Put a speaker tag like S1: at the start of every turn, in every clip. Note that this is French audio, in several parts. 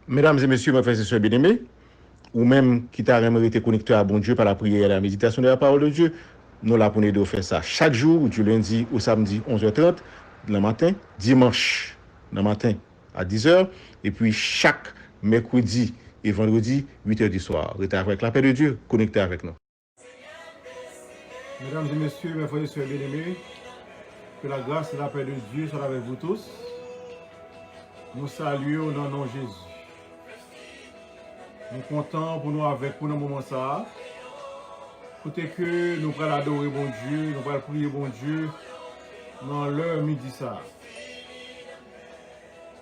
S1: Mesdames et messieurs, mes frères et sœurs bien-aimés, ou même qui t'a été connecté à bon Dieu par la prière et la méditation de la parole de Dieu, nous l'avons pour faire ça chaque jour, du lundi au samedi 11h30 le matin, dimanche le matin à 10h, et puis chaque mercredi et vendredi 8h du soir. Restez avec la paix de Dieu, connecté avec nous.
S2: Mesdames et messieurs, mes frères et sœurs bien-aimés, que la grâce et la paix de Dieu soient avec vous tous. Nous saluons dans le nom de Jésus. Nous comptons pour nous avec pour nos moments ça. Écoutez que nous allons adorer bon Dieu, nous allons prier bon Dieu dans l'heure midi ça.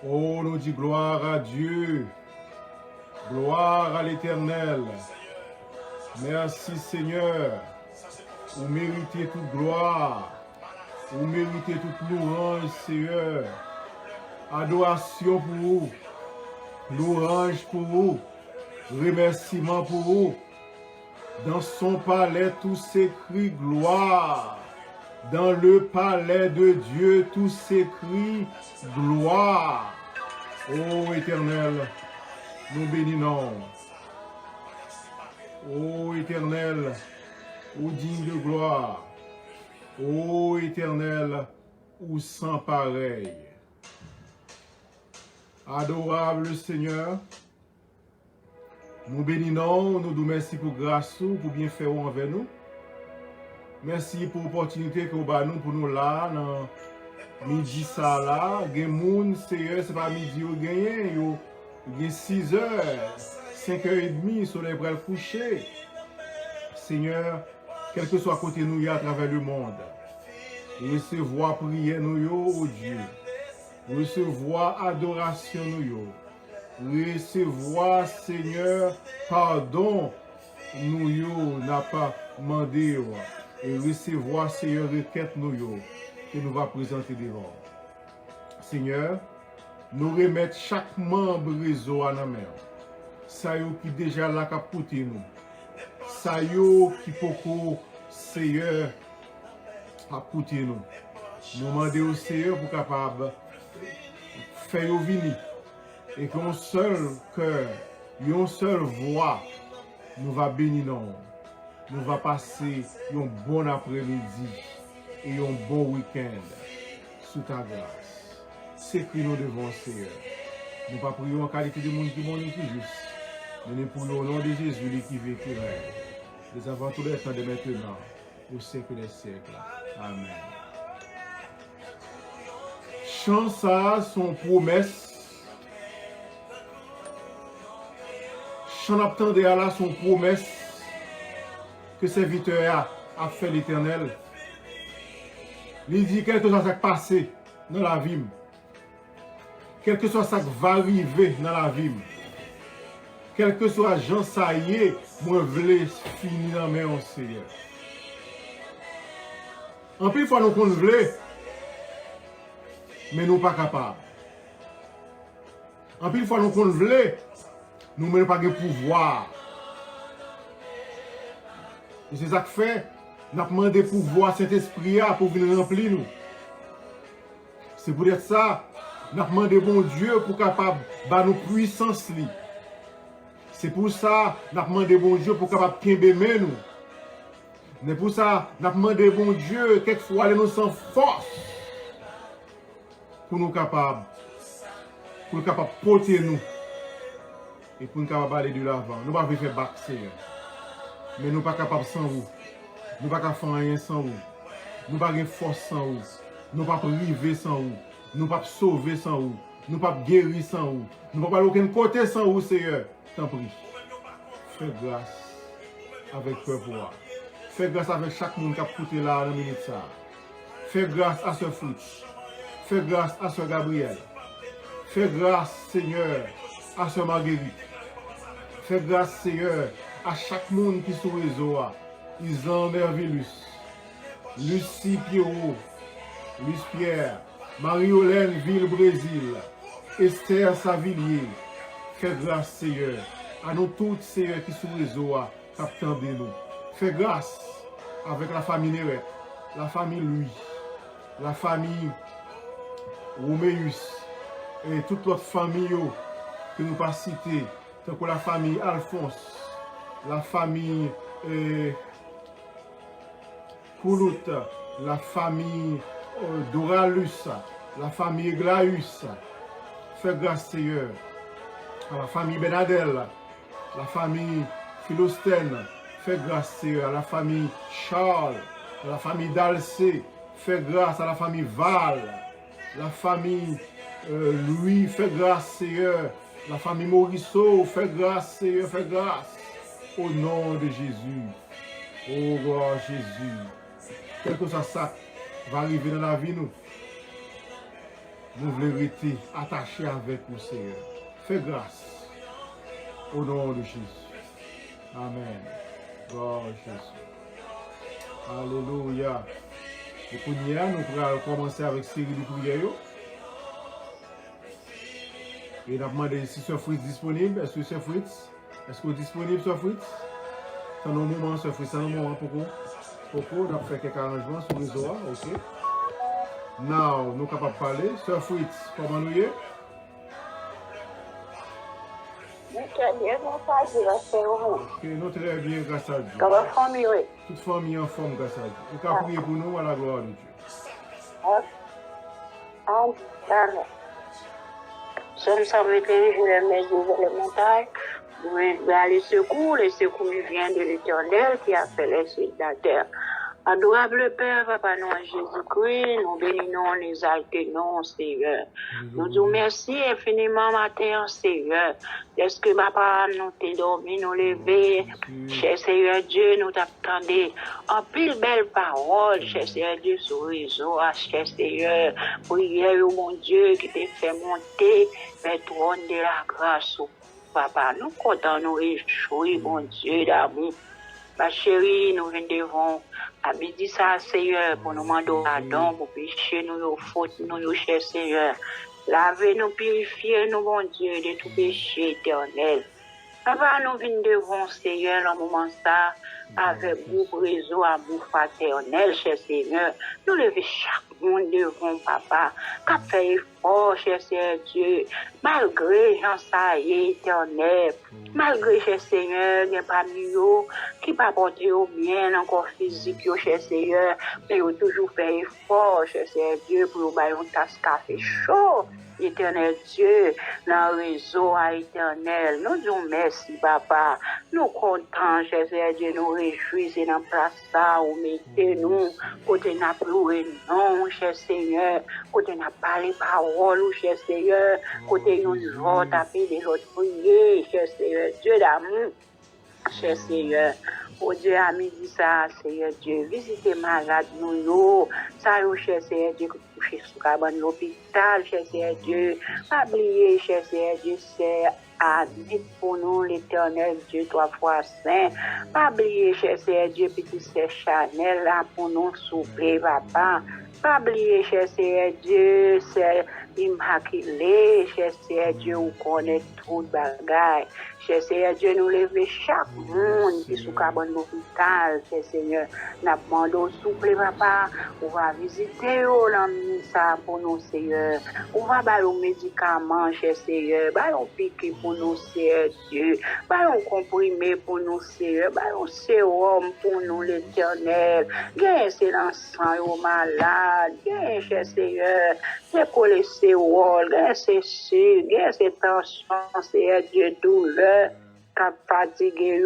S2: Oh, nous dit gloire à Dieu, gloire à l'Éternel. Merci Seigneur, vous méritez toute gloire, vous méritez toute louange Seigneur. Adoration pour vous, louange pour vous, remerciement pour vous. Dans son palais tout s'écrit gloire. Dans le palais de Dieu tout s'écrit gloire. Ô Éternel, nous bénissons. Ô Éternel, ô digne de gloire. Ô Éternel, ou sans pareil. Adorable Seigneur, nous bénissons, nous nous merci pour grâce, pour bien faire envers nous. Merci pour l'opportunité que vous avez pour nous là, dans midi ça là. Gen moun, c'est pas midi ou gagné, il y a 6h, 5h30, le soleil pour le coucher. Seigneur, quel que soit côté nous à travers le monde, recevoir prière nous, oh Dieu. Recevoir adoration nous. Recevoir, Seigneur, pardon nous n'a pas demandé. Et recevoir, Seigneur, requête nous que nous va présenter devant. Seigneur, nous remettre chaque membre réseau à la main. Ça y est qui déjà là pour nous. Ça y est qui pour Seigneur à côté nous. Nous demandons au Seigneur pour capable faire venir et qu'un seul cœur, une seule voix, nous va bénir nous. Nous va passer un bon après-midi et un bon week-end sous ta grâce. C'est que nous devons, Seigneur. Nous ne pas prions en qualité de monde qui est juste, mais nous prions au nom de Jésus qui vit et qui règne. Les avant tous les temps de maintenant, au siècle des siècles. Amen. Chant ça, son promesse. Chant attendait à là son promesse que serviteur a fait l'Éternel. Il dit quelque chose qui passé dans la vie. Quelque chose qui va arriver dans la vie. Quel que soit Jean ça y est, moi voulais finir dans mes Seigneur. En plus, il faut nous qu'on voulait, mais nous pas capables. En plus, il faut nous qu'on voulait, nous n'avons pas de pouvoir. Et c'est ça que fait, nous avons demandé pouvoir cet esprit pour venir remplir nous. C'est pour être ça, nous avons demandé bon Dieu pour capable de nous puissance. C'est pour ça, nous avons demandé bon Dieu pour capable de nous. C'est pour ça, nous avons demandé bon Dieu, quelquefois, nous sans force pour nous capables, porter nous et pour nous capables aller de l'avant. Nous ne pouvons pas faire battre, Seigneur. Mais nous ne sommes pas capables sans vous. Nous ne sommes pas capables de faire rien sans vous. Nous ne sommes pas de force sans vous. Nous ne sommes pas arriver sans vous. Nous ne sommes pas sauver sans vous. Nous ne sommes pas guérir sans vous. Nous ne sommes pas aller aucun côté sans vous, Seigneur. T'en prie. Fais grâce avec peuple. Fais grâce avec chaque monde qui a écouté là dans la minute ça. Fais grâce à ce Fritz. Fais grâce à ce Gabriel. Fais grâce, Seigneur, à ce Marguerite. Fais grâce, Seigneur, à chaque monde qui est sur le réseau. Isan Mervillus, Lucie Pierrot, Luce Pierre, Marie-Hélène Ville Brésil, Esther Savillier. Fais grâce, Seigneur, à nous tous, Seigneur, qui sont sur le réseau, qui attendent nous. Fais grâce avec la famille Néret, la famille Louis, la famille Roméus et toute notre famille que nous pas citer, tant que la famille Alphonse, la famille Poulout, la famille Doralus, la famille Glaus, fais grâce Seigneur, à la famille Benadel, la famille Philostène, fais grâce Seigneur, à la famille Charles, à la famille Dalcé, fais grâce à la famille Val, la famille Louis, fais grâce Seigneur, la famille Morisseau, fais grâce Seigneur, fais grâce, au nom de Jésus, oh gloire Jésus, quel que soit ça va arriver dans la vie nous voulons rester attachés avec vous Seigneur, fais grâce, au nom de Jésus, amen, gloire Jésus, alléluia. Et pour nous allons commencer avec série de prières. Et nous avons demandé si Sœur Fritz est disponible. Est-ce que Sœur Fritz, est-ce que vous êtes disponible, Sœur Fritz? C'est un moment, Sœur Fritz, c'est un moment pour vous. Nous avons fait quelques arrangements sur les oies, ok? Now, nous sommes capables de parler. Sœur Fritz, comment nous y est?
S3: Très bien, mon père, je vais faire au
S2: Ok, nous très bien, grâce à Dieu.
S3: Comme la famille, oui.
S2: Toute famille en forme, grâce à Dieu. Vous pouvez prier pour nous à la gloire de Dieu.
S3: Amen. Somme 121, je le mets devant les montagnes. Les secours viennent de l'Éternel qui a fait les cieux de la terre. Adorable Père, Papa, nous en Jésus-Christ, nous bénissons, nous exaltons, Seigneur. Nous disons merci infiniment, matin, Seigneur. Est-ce que Papa, nous t'es dormi, nous lever, cher Seigneur Dieu, nous t'attendons. En pile belle parole, cher Seigneur Dieu, sur le réseau, cher Seigneur, prière, mon Dieu, qui t'a fait monter vers le trône de la grâce, Papa. Nous comptons nous réjouir, mon Dieu d'amour. Ma chérie, nous venons devant à midi ça, Seigneur, pour nous demander pardon, pour pécher nous, nos fautes, nous, cher Seigneur. Lavez-nous, purifiez-nous, mon Dieu, de tout péché éternel. Papa, nous venons devant, Seigneur, dans le moment ça, avec beaucoup de réseau, amour fraternel, cher Seigneur. Nous levons chaque monde devant, Papa, qu'a fait effort, cher Seigneur Dieu, malgré Jean Saïe éternel, malgré, cher Seigneur, il n'y a pas mieux qui pas porter au bien, encore physique, cher Seigneur, mais il a toujours fait effort, cher Seigneur Dieu, pour nous bailler un tasse café chaud. Éternel Dieu, dans le réseau à éternel, nous disons merci, Papa. Nous contents, cher Dieu, nous réjouissons dans la place ça, où mettez-nous, côté n'a pleuré, non, cher Seigneur, côté n'a pas les paroles, cher Seigneur, côté nous vote, appeler l'autre prier, cher Seigneur, Dieu d'amour, cher Seigneur. Oh Dieu, à midi ça, Seigneur Dieu, visitez malade nous, ça, cher Seigneur Dieu, coucher sous cabane l'hôpital, cher Seigneur Dieu, pas oublier, cher Seigneur Dieu, c'est admis pour nous, l'éternel Dieu, 3 fois saint, pas oublier, cher Seigneur Dieu, petit Sœur Chanel, là, pour nous souffler, papa, pas oublier, cher Seigneur Dieu, c'est immaculé, cher Seigneur Dieu, on connaît tout le bagage. Cher Seigneur Dieu, nous levons chaque monde qui est sous cabane l'hôpital, cher Seigneur. Nous demandons souple, papa. On va visiter ça pour nous, Seigneur. On va faire un médicament, cher Seigneur. On va piquer pour nous, Seigneur Dieu. On va comprimer pour nous, Seigneur. On va sérum pour nous, l'éternel. Gagne c'est l'ensemble aux malades. Gagne, cher Seigneur. C'est cholestérol. Gagne c'est sucre. Gagne c'est tension, Seigneur Dieu, douleur. Fatigué,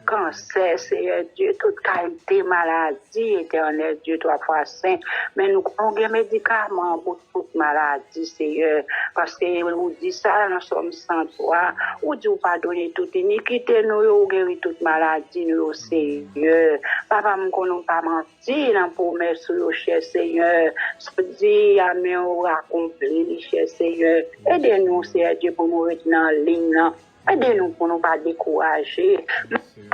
S3: cancer, Seigneur Dieu, toute qualité maladie, éternel Dieu, 3 fois saint. Mais nous avons des médicaments pour toute maladie, Seigneur. Parce que nous dit ça, nous sommes sans toi. Ou Dieu pardonner toute iniquité, nous guérir toute maladie, nous, Seigneur. Papa, nous ne pas mentir dans la promesse, cher Seigneur. Ce dit, Amen, on va accomplir, cher Seigneur. Aidez-nous, Seigneur Dieu, pour nous retenir en ligne. Aidez-nous pour ne pas décourager.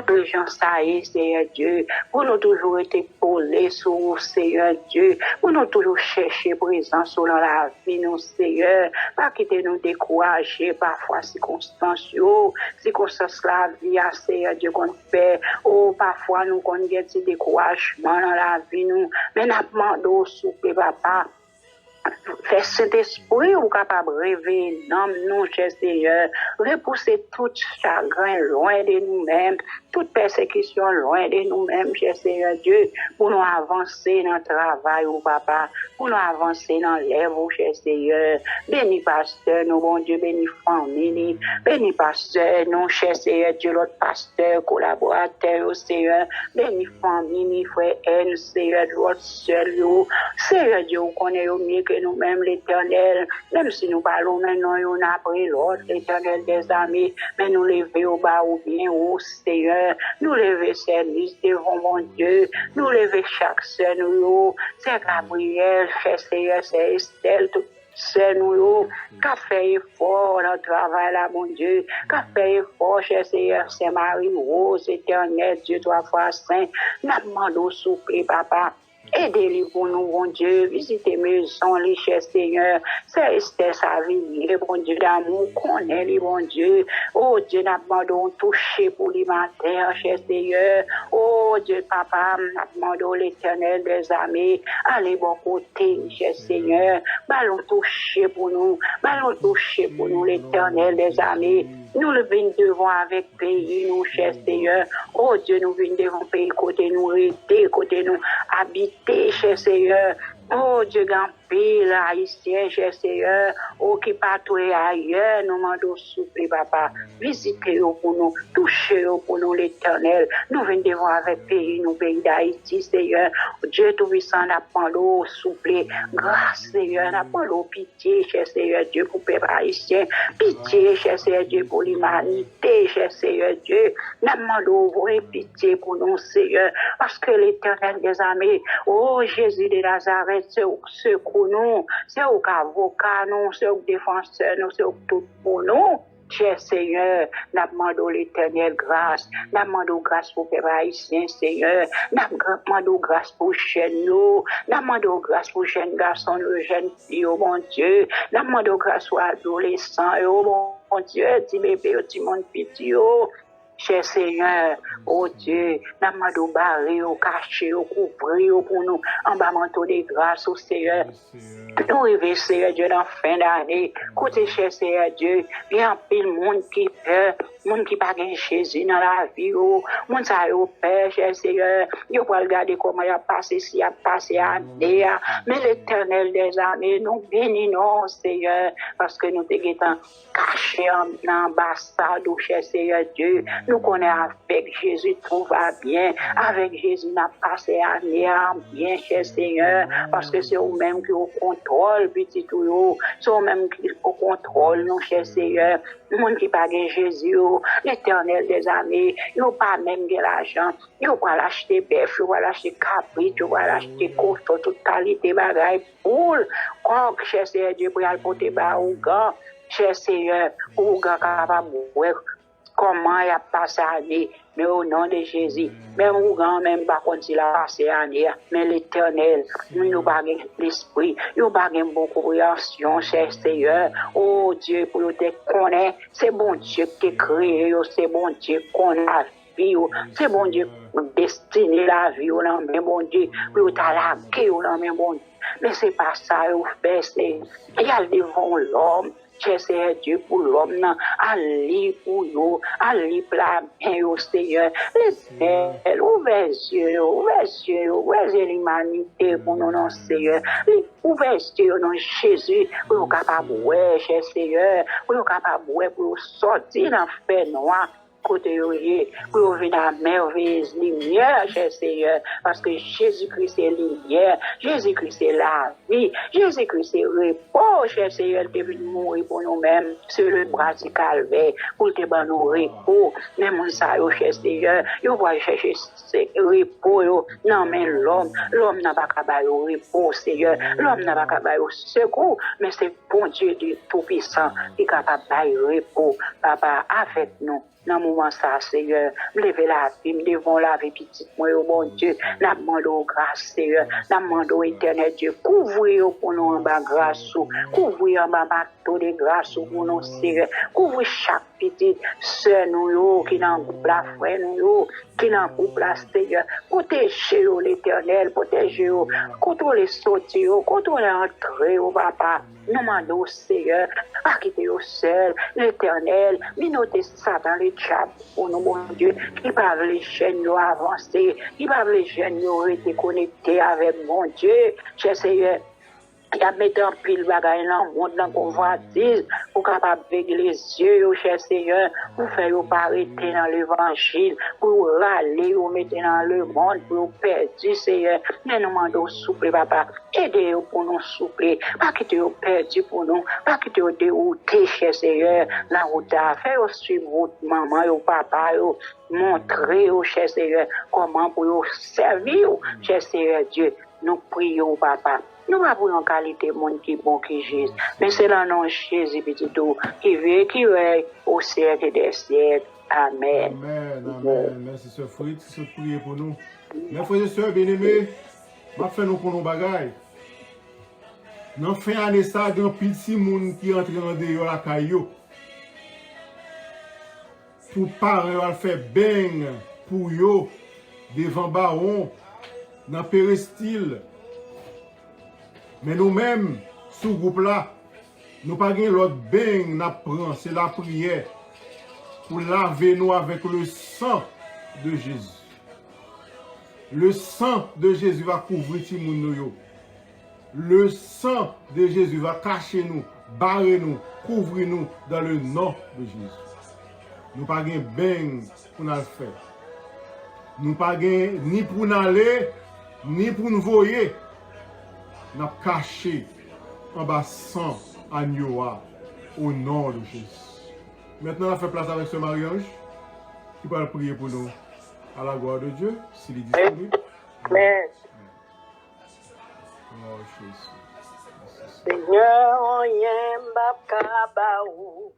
S3: Les gens, ça y est, Seigneur Dieu. Pour nous toujours être épaulés sur Seigneur Dieu. Pour nous toujours chercher présence dans la vie, nous, Seigneur. Pas quitter nous décourager parfois circonstances, la vie, Seigneur Dieu, qu'on fait. Oh, parfois nous, qu'on get des découragements dans la vie, nous. Mais nous demandons au souper, papa. Fais Saint-Esprit ou capable de rêver, non, nous, cher Seigneur, repousser tout chagrin loin de nous-mêmes, toute persécution loin de nous-mêmes, cher Seigneur Dieu, pour nous avancer dans le travail, ou papa, pour nous avancer dans l'œuvre, cher Seigneur. Bénis pasteur, nous, bon Dieu, bénis famille, bénis pasteur, nous, cher Seigneur Dieu, l'autre pasteur, collaborateur, Seigneur, bénis famille, frère, nous, Seigneur, l'autre seul, Seigneur Dieu, vous connaissez mieux que nous-mêmes, l'Éternel, même si nous parlons maintenant, on a pris l'autre, l'Éternel des amis, mais nous lever au bas ou bien au Seigneur, nous lever service devant mon Dieu, nous lever chaque sœur, nous, c'est Gabriel, c'est Seigneur, c'est Estelle, tout c'est nous, qu'a fait effort dans le travail là, mon Dieu, qu'a fait effort, cher Seigneur, c'est Marie-Rose, Éternel, Dieu, 3 fois saint, n'a demandé au souple, papa. Aidez-les pour nous, bon Dieu. Visitez maison, les chers Seigneur. C'est Esther sa vie, le bon Dieu d'amour, connaît les bon Dieu. Oh Dieu, n'a demandé de toucher pour les matins, cher Seigneur. Oh Dieu, papa, n'a demandé l'Éternel des armées. Allez bon côté, cher Seigneur. Ballon toucher pour nous. Ballon toucher pour nous, l'Éternel des armées. Nous le venons devant avec pays, nous, cher Seigneur. Oh Dieu, nous venons devant pays, côté nous, rester, côté nous, habiter, cher Seigneur. Oh Dieu, grand pile, haïtien, cher Seigneur. Oh, qui patrouille ailleurs, nous demandons souple, papa. Visitez-vous pour nous, touchez-vous pour nous, l'Éternel. Nous venons devant avec pays, nous, pays d'Haïti, Seigneur. Dieu tout-puissant, n'a pas l'eau, souple. Grâce, Seigneur, n'a pas l'eau, pitié, cher Seigneur Dieu, pour le peuple haïtien. Pitié, cher Seigneur Dieu, pour l'humanité, cher Seigneur Dieu. N'a pas l'eau, pitié pour nous, Seigneur. Parce que l'Éternel des armées, oh Jésus de Nazareth, c'est au secours nous, c'est au avocat nous, c'est au défenseur nous, c'est au tout pour nous. Cher Seigneur, n'a demandé l'Éternel grâce, n'a demandé grâce pour les haïtiens, Seigneur, n'a demandé grâce pour jeunes nous, n'a demandé grâce pour jeunes garçons, les jeunes filles, oh mon Dieu, n'a demandé grâce pour adolescents, oh mon Dieu, petit bébé, petit monde petit, oh. Cher Seigneur, oh Dieu, n'a demandé barrer, cacher, couvrir pour nous, en bas manteau de grâce, oh Seigneur. Nous rêvons, Seigneur Dieu, dans la fin d'année. Côté, cher Seigneur Dieu, il y a un peu de monde qui peur, monde qui pas gagne Jésus dans la vie, oh, monde ça yo peur, cher Seigneur. Yo va regarder comment il a passé, si a passé année, mais l'Éternel des années, nous bénissons, Seigneur, parce que nous t'étions cachés en ambassade, cher Seigneur Dieu. Nous connaissons avec Jésus, tout va bien. Avec Jésus, n'a passé année bien, cher Seigneur, parce que c'est vous-même qui au contrôle, petit tout, c'est vous-même qui au contrôle, non, cher Seigneur. Le monde qui pas Jésus, l'Éternel des armées, ils n'ont pas même de l'argent, ils vont l'acheter bœuf, ils vont l'acheter caprice, ils vont l'acheter cochon, toute qualité, bagaille, poule, coq, cher Seigneur Dieu, pour y aller porter bas au gars, cher Seigneur, au gars capable de comment il a passé l'année, mais au nom de Jésus, même au grand, même pas quand il a passé l'année, mais l'Éternel, nous n'avons pas l'esprit, nous n'avons pas une bonne compréhension, cher Seigneur, oh Dieu, pour nous te connaître, c'est bon Dieu qui a créé, c'est bon Dieu qu'on a vie, c'est bon Dieu destiné la vie, mais bon Dieu, pour ta la guerre, mais bon Dieu, mais c'est pas ça, vous faites, il y a devant l'homme. Seigneur Dieu pour l'homme, aller pour nous, aller pour la main, Seigneur. Les ouvrez les yeux, ouvrez l'humanité pour nous, non, Seigneur. Ouvrez les yeux, non, Jésus, pour nous capables, cher Seigneur, pour nous capables, pour sortir dans le fait noir. Côté pour venir à merveilleuse lumière, cher Seigneur, parce que Jésus-Christ est lumière, Jésus-Christ est la vie, Jésus-Christ est repos, cher Seigneur, qui est venu mourir pour nous-mêmes sur le bras du calvaire, pour te donner nos repos, même ça, cher Seigneur, il va chercher repos, non, mais l'homme n'a pas qu'à bailler au repos, Seigneur, l'homme n'a pas qu'à bailler au secours, mais c'est bon Dieu du Tout-Puissant qui est capable de bailler repos, Papa, avec nous. Dans le moment ça, Seigneur, levez la vie, nous devons laver petite moi, oh mon Dieu, nous demandons grâce, Seigneur, nous demandons éternel Dieu, couvrez pour nous en bas grâce, couvrez en bas bateau de grâce pour nous, Seigneur, couvrez chaque petite sœur nous, qui dans le groupe la frère nous, qui dans le groupe la Seigneur. Protégez l'Éternel, protégez, contrôlez sorties, contrôlez entrées, papa. Nous demandons, Seigneur, pas quitter au seul, l'Éternel, minoter Satan, le diable, pour nous, mon Dieu, qui parle les jeunes nous avancer, qui parle les jeunes nous être connectés avec mon Dieu, cher Seigneur. Il a mis en pile bagaille dans le monde, dans la convoitise, pour capable veiller les yeux, au cher Seigneur, pour faire arrêter dans l'évangile, pour râler, ou mettre dans le monde, pour perdre, Seigneur. Mais nous demandons souple, papa. Aidez-vous pour nous souple. Pas quitter vous perdu pour nous. Pas quitter vous dérouter, cher Seigneur, la route à faire, suivre votre maman, ou papa, montrer, au cher Seigneur, comment pour vous servir, cher Seigneur Dieu. Nous prions, papa. Nous ne pouvons pas qualité de monde qui est bon, qui Jésus. Mais c'est là, non, Jésus, petit tout, qui veut, qui veut, au siècle des siècles. Amen.
S2: Amen, amen. Merci, Sœur Fritz, de prier pour nous. Mes frères et sœurs bien-aimés, je vais faire nous pour nos bagailles. Dans fin année, ça, il y a un petit monde qui entre en dehors la caillou. Pour parler, faire bang pour eux, devant baron, dans Pérestyle. Mais nous-mêmes, ce groupe-là, nous pas gagné l'autre bain, nous c'est la prière pour laver nous avec le sang de Jésus. Le sang de Jésus va couvrir tout le monde. Le sang de Jésus va cacher nous, barrer nous, couvrir nous dans le nom de Jésus. Nous pas gagné bain pour nous le faire. Nous pas gagné ni pour nous aller, ni pour nous voyer. Nous avons caché en bas sang agneau au nom de Jésus. Maintenant, on fait place avec ce Marie-Ange qui va prier pour nous à la gloire de Dieu, s'il est disponible.
S3: Amen.
S2: Oh, Jésus.
S3: Seigneur, on y'aime babaou.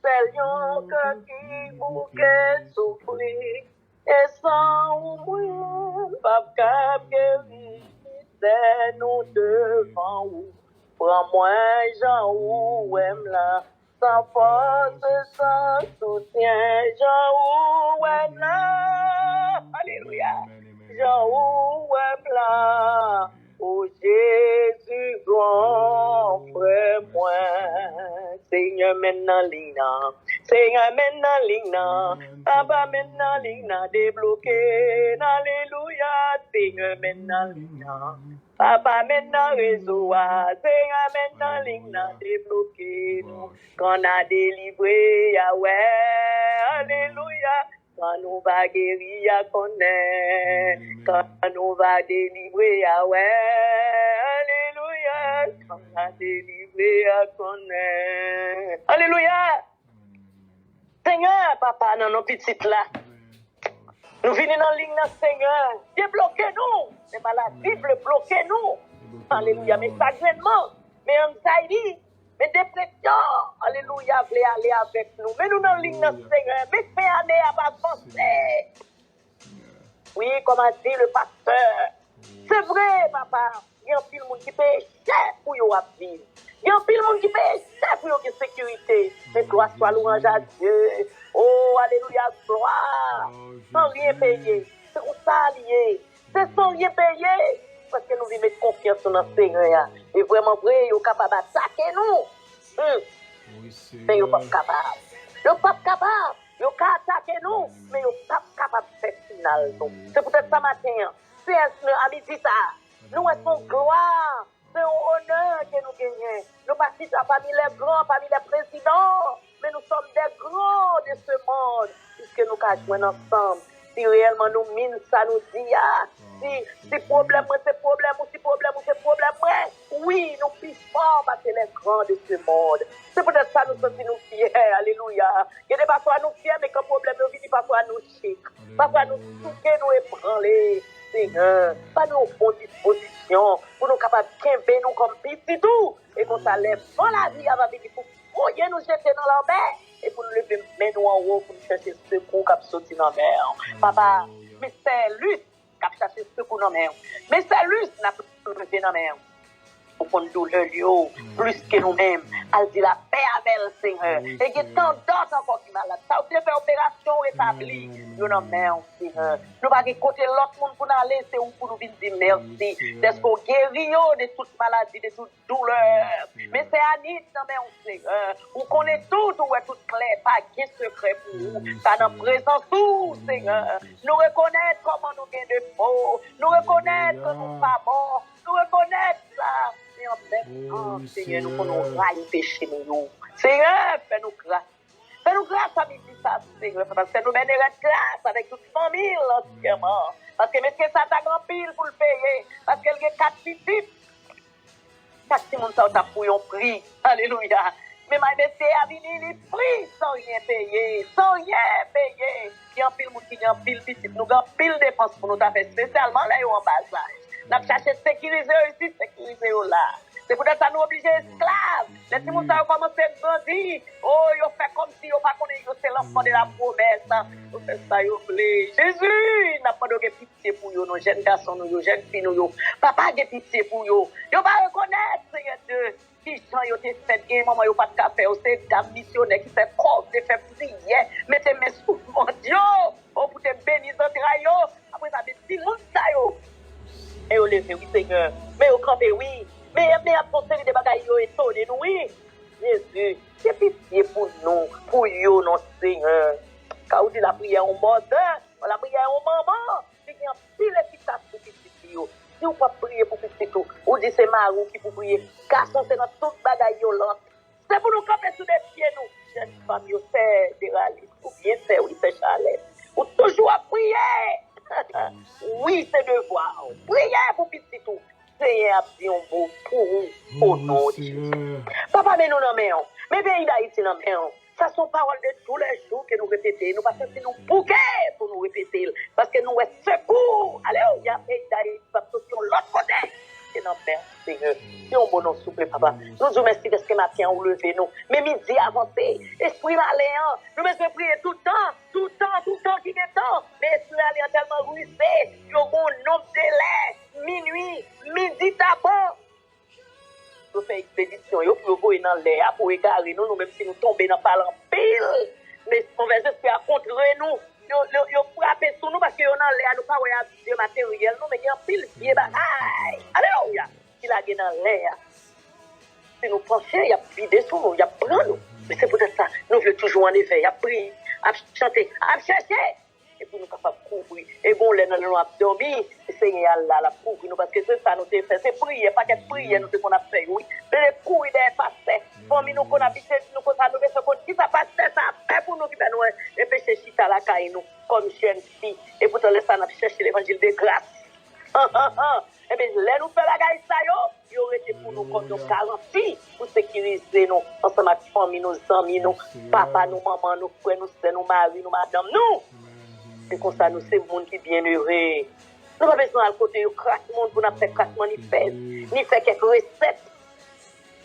S3: Seigneur, que qui bouquet souffrir. Et sans ou mouille, babka guéri. C'est nous devant vous. Prends-moi, Jean, ou aime là. Sans force, sans soutien, Jean, ou aime là. Alléluia. Jean, ou aime là. Oh Jésus, grand frère, moi. Seigneur, maintenant, Lina. Seigneur, maintenant, Lina. Papa, maintenant, Lina. Débloqué. Alléluia. Seigneur, maintenant, Lina. Papa, maintenant, réseau. Seigneur, maintenant, Lina. Débloqué. Qu'on a délivré, Yahweh. Alléluia. Quand nous va guérir, ya connaît. Quand nous va délivrer, Yahweh. Alléluia. Quand nous va délivrer, ya connaît. Alléluia. Seigneur, papa, dans nos petites là. Nous venons dans la ligne, Seigneur. Débloquez-nous. Les maladies, bloquez-nous. Alléluia. Mais sagrennement, mais anxiety. Mais dépression, alléluia, voulez aller avec nous. Mais nous dans la ligne, Seigneur. Mais fin année à avancer. Oui, comme a dit le pasteur. C'est vrai, papa. Il y a un pile de monde qui paye cher pour y vivre. Il y a un pile de monde qui paye cher pour y sécurité. Mais gloire soit louange à Dieu. Oh, alléluia, gloire. Sans rien payer. C'est comme ça lié. C'est sans rien payer. Parce que nous vivons confiance dans le Seigneur. Et vraiment vrai, vous êtes capable d'attaquer nous. Mais vous n'êtes pas capable. Vous n'êtes pas capable. Vous pouvez attaquer nous, mais vous n'êtes pas capable de faire final. C'est peut-être ce matin. C'est à midi ça. Nous sommes gloire. C'est un honneur que nous gagnons. Nous participons parmi les grands, parmi les présidents. Mais nous sommes des grands de ce monde. Puisque nous jouons ensemble. Si réellement nous mine ça nous dit, si problème, c'est problème, ou si problème, c'est problème, oui, nous puissons parce que les grands de ce monde. C'est peut-être ça nous sommes nous fiers, alléluia. Il y a parfois nous fiers, mais quand problème nous vient, parfois nous chic. Parfois nous souquer, nous ébranler, Seigneur. Pas nous en bonne disposition, pour nous capables de quimper nous comme petit tout, et qu'on s'enlève dans la vie avant de pour nous jeter dans la mer. Et pour nous lever mais nous en haut pour nous chercher secours qui sortir dans la mer. Papa, mais c'est lui qui a cherché secours dans la mer. Mais c'est lui qui n'a pas levé dans la mer. pour qu'on douleur plus que nous-mêmes. Elle dit la paix avec le Seigneur. Et il y a tant d'autres encore qui malades. Ça vous fait opération rétablie. Nous n'en mettons, Seigneur. Nous ne pouvons pas côté l'autre monde pour nous aller, c'est où pour nous dire merci. C'est ce qu'on guérit de toute maladie, de toute douleur. Mais c'est Annie, non mais on Seigneur. On connaît tout, on est tout clair, pas de secret pour nous. Pas dans présence tout, Seigneur. Nous reconnaître comment nous avons de faux. Nous reconnaître que nous ne sommes pas morts. Nous reconnaître ça. Et en même temps, Seigneur, nous pouvons railler péché nous. Seigneur, fais-nous grâce. Fais-nous grâce à midi ça, Seigneur, parce que nous menons grâce avec toute famille entièrement. Parce que monsieur ça t'a grand pile pour le payer. Parce qu'elle a 4 petites. Chaque monde ça t'a pour un prix. Alléluia. Mais ma monsieur a venu les prix sans rien payer. Sans rien payer. Il y a un pile qui a un pile petit. Nous avons pile dépenses pour nous faire spécialement là en bas âge. Nous avons cherché sécuriser ici, sécuriser là. C'est pour ça que nous obligés esclaves. Les petits moussards ont commencé à grandir. Oh, ils ont fait comme si ils n'ont pas connu, c'est l'enfant de la promesse. Ils fait ça, ils ont voulu. Jésus n'a pas de pitié pour eux, nos jeunes garçons, nos jeunes filles, nous. Papa a pitié pour eux. Ils ne vont pas reconnaître, Seigneur Dieu. Si gens ont été fait, maman, ils n'ont pas de café. C'est un missionnaire qui fait corps, qui fait prière. Mettez mes sous, mon Dieu. Oh, pour te bénir, Santrayo. Après, ça fait 10 moussards. Et on levé, oui, Seigneur. Mais au campé, oui. Mais à conseiller des bagailles, étonné, nous, oui. Jésus, c'est pitié pour nous, pour nous, non, Seigneur. Quand on dit la prière au mode, la prière au maman, il y a pile efficace pour petit. Si on peut prier pour petit tout, on dit c'est Marou qui peut prier. Garçon, c'est dans toute bagaille violente. C'est pour nous camper sous des pieds, nous. Jeune femme, c'est des réalistes, ou bien c'est, oui, c'est chalet. Ou toujours à prier. Oui, c'est devoir. Prier pour petit tout. Seigneur, dit un beau pour nous, Dieu. Papa, mais nous n'en mettons. Mais pays d'Haïti n'en mettons. Ça sont paroles de tous les jours que nous répétons. Nous pas censés nous bouquer pour nous répéter. Parce que nous sommes secours. Alléluia, pays d'Haïti, parce que sur l'autre côté. C'est notre Père, Seigneur. Si on bon nous souple, papa. Nous nous merci parce que matin on levé nous. Mais midi avancé. Esprit malléant. Nous nous prier tout le temps qui est temps. Mais esprit malléant tellement ruissé. Il y a un bon nombre de minuit, midi d'abord. Nous faisons expédition, pour vous dans l'air, pour égarer nous, même si nous tombons dans le pile. Mais on va juste faire contre nous. Ils frappent sur nous parce qu'ils sont dans l'air, nous ne pouvons pas avoir matériel, mais il y a un pile pied bagaille. Alléluia. Il a dans l'air. Si nous penchons, il y a vidé sur nous, il y a pris nous. Mais c'est peut-être ça. Nous voulons toujours en effet, il y a pris, à chanter, à chercher. Et pour nous capables de couvrir. Et bon, les nous avons dormi, le Seigneur là, la couvrir nous, parce que c'est ça nous avons fait. C'est prier, pas qu'être prier, nous qu'on a fait, oui. Mais les couilles des pasteurs, famille nous qu'on a habité, nous qu'on a levé ce compte, qui ça passe, ça fait pour nous qui va nous empêcher chita la caille nous, comme jeune fille. Et pourtant, laissez nous chercher l'évangile de grâce. Eh bien, là, nous faisons la caille, ça y aurait été pour nous comme nos garanties, pour sécuriser nous, ensemble avec famille, nos amis, nous, papa, nous, maman, nous, frères, nous, sœurs, nous, mari, nous, madame, nous. C'est comme ça, nous, c'est le monde qui est bien heureux. Nous n'avons pas besoin de côté de crasse monde pour nous faire crasse manifeste, ni faire quelques recettes.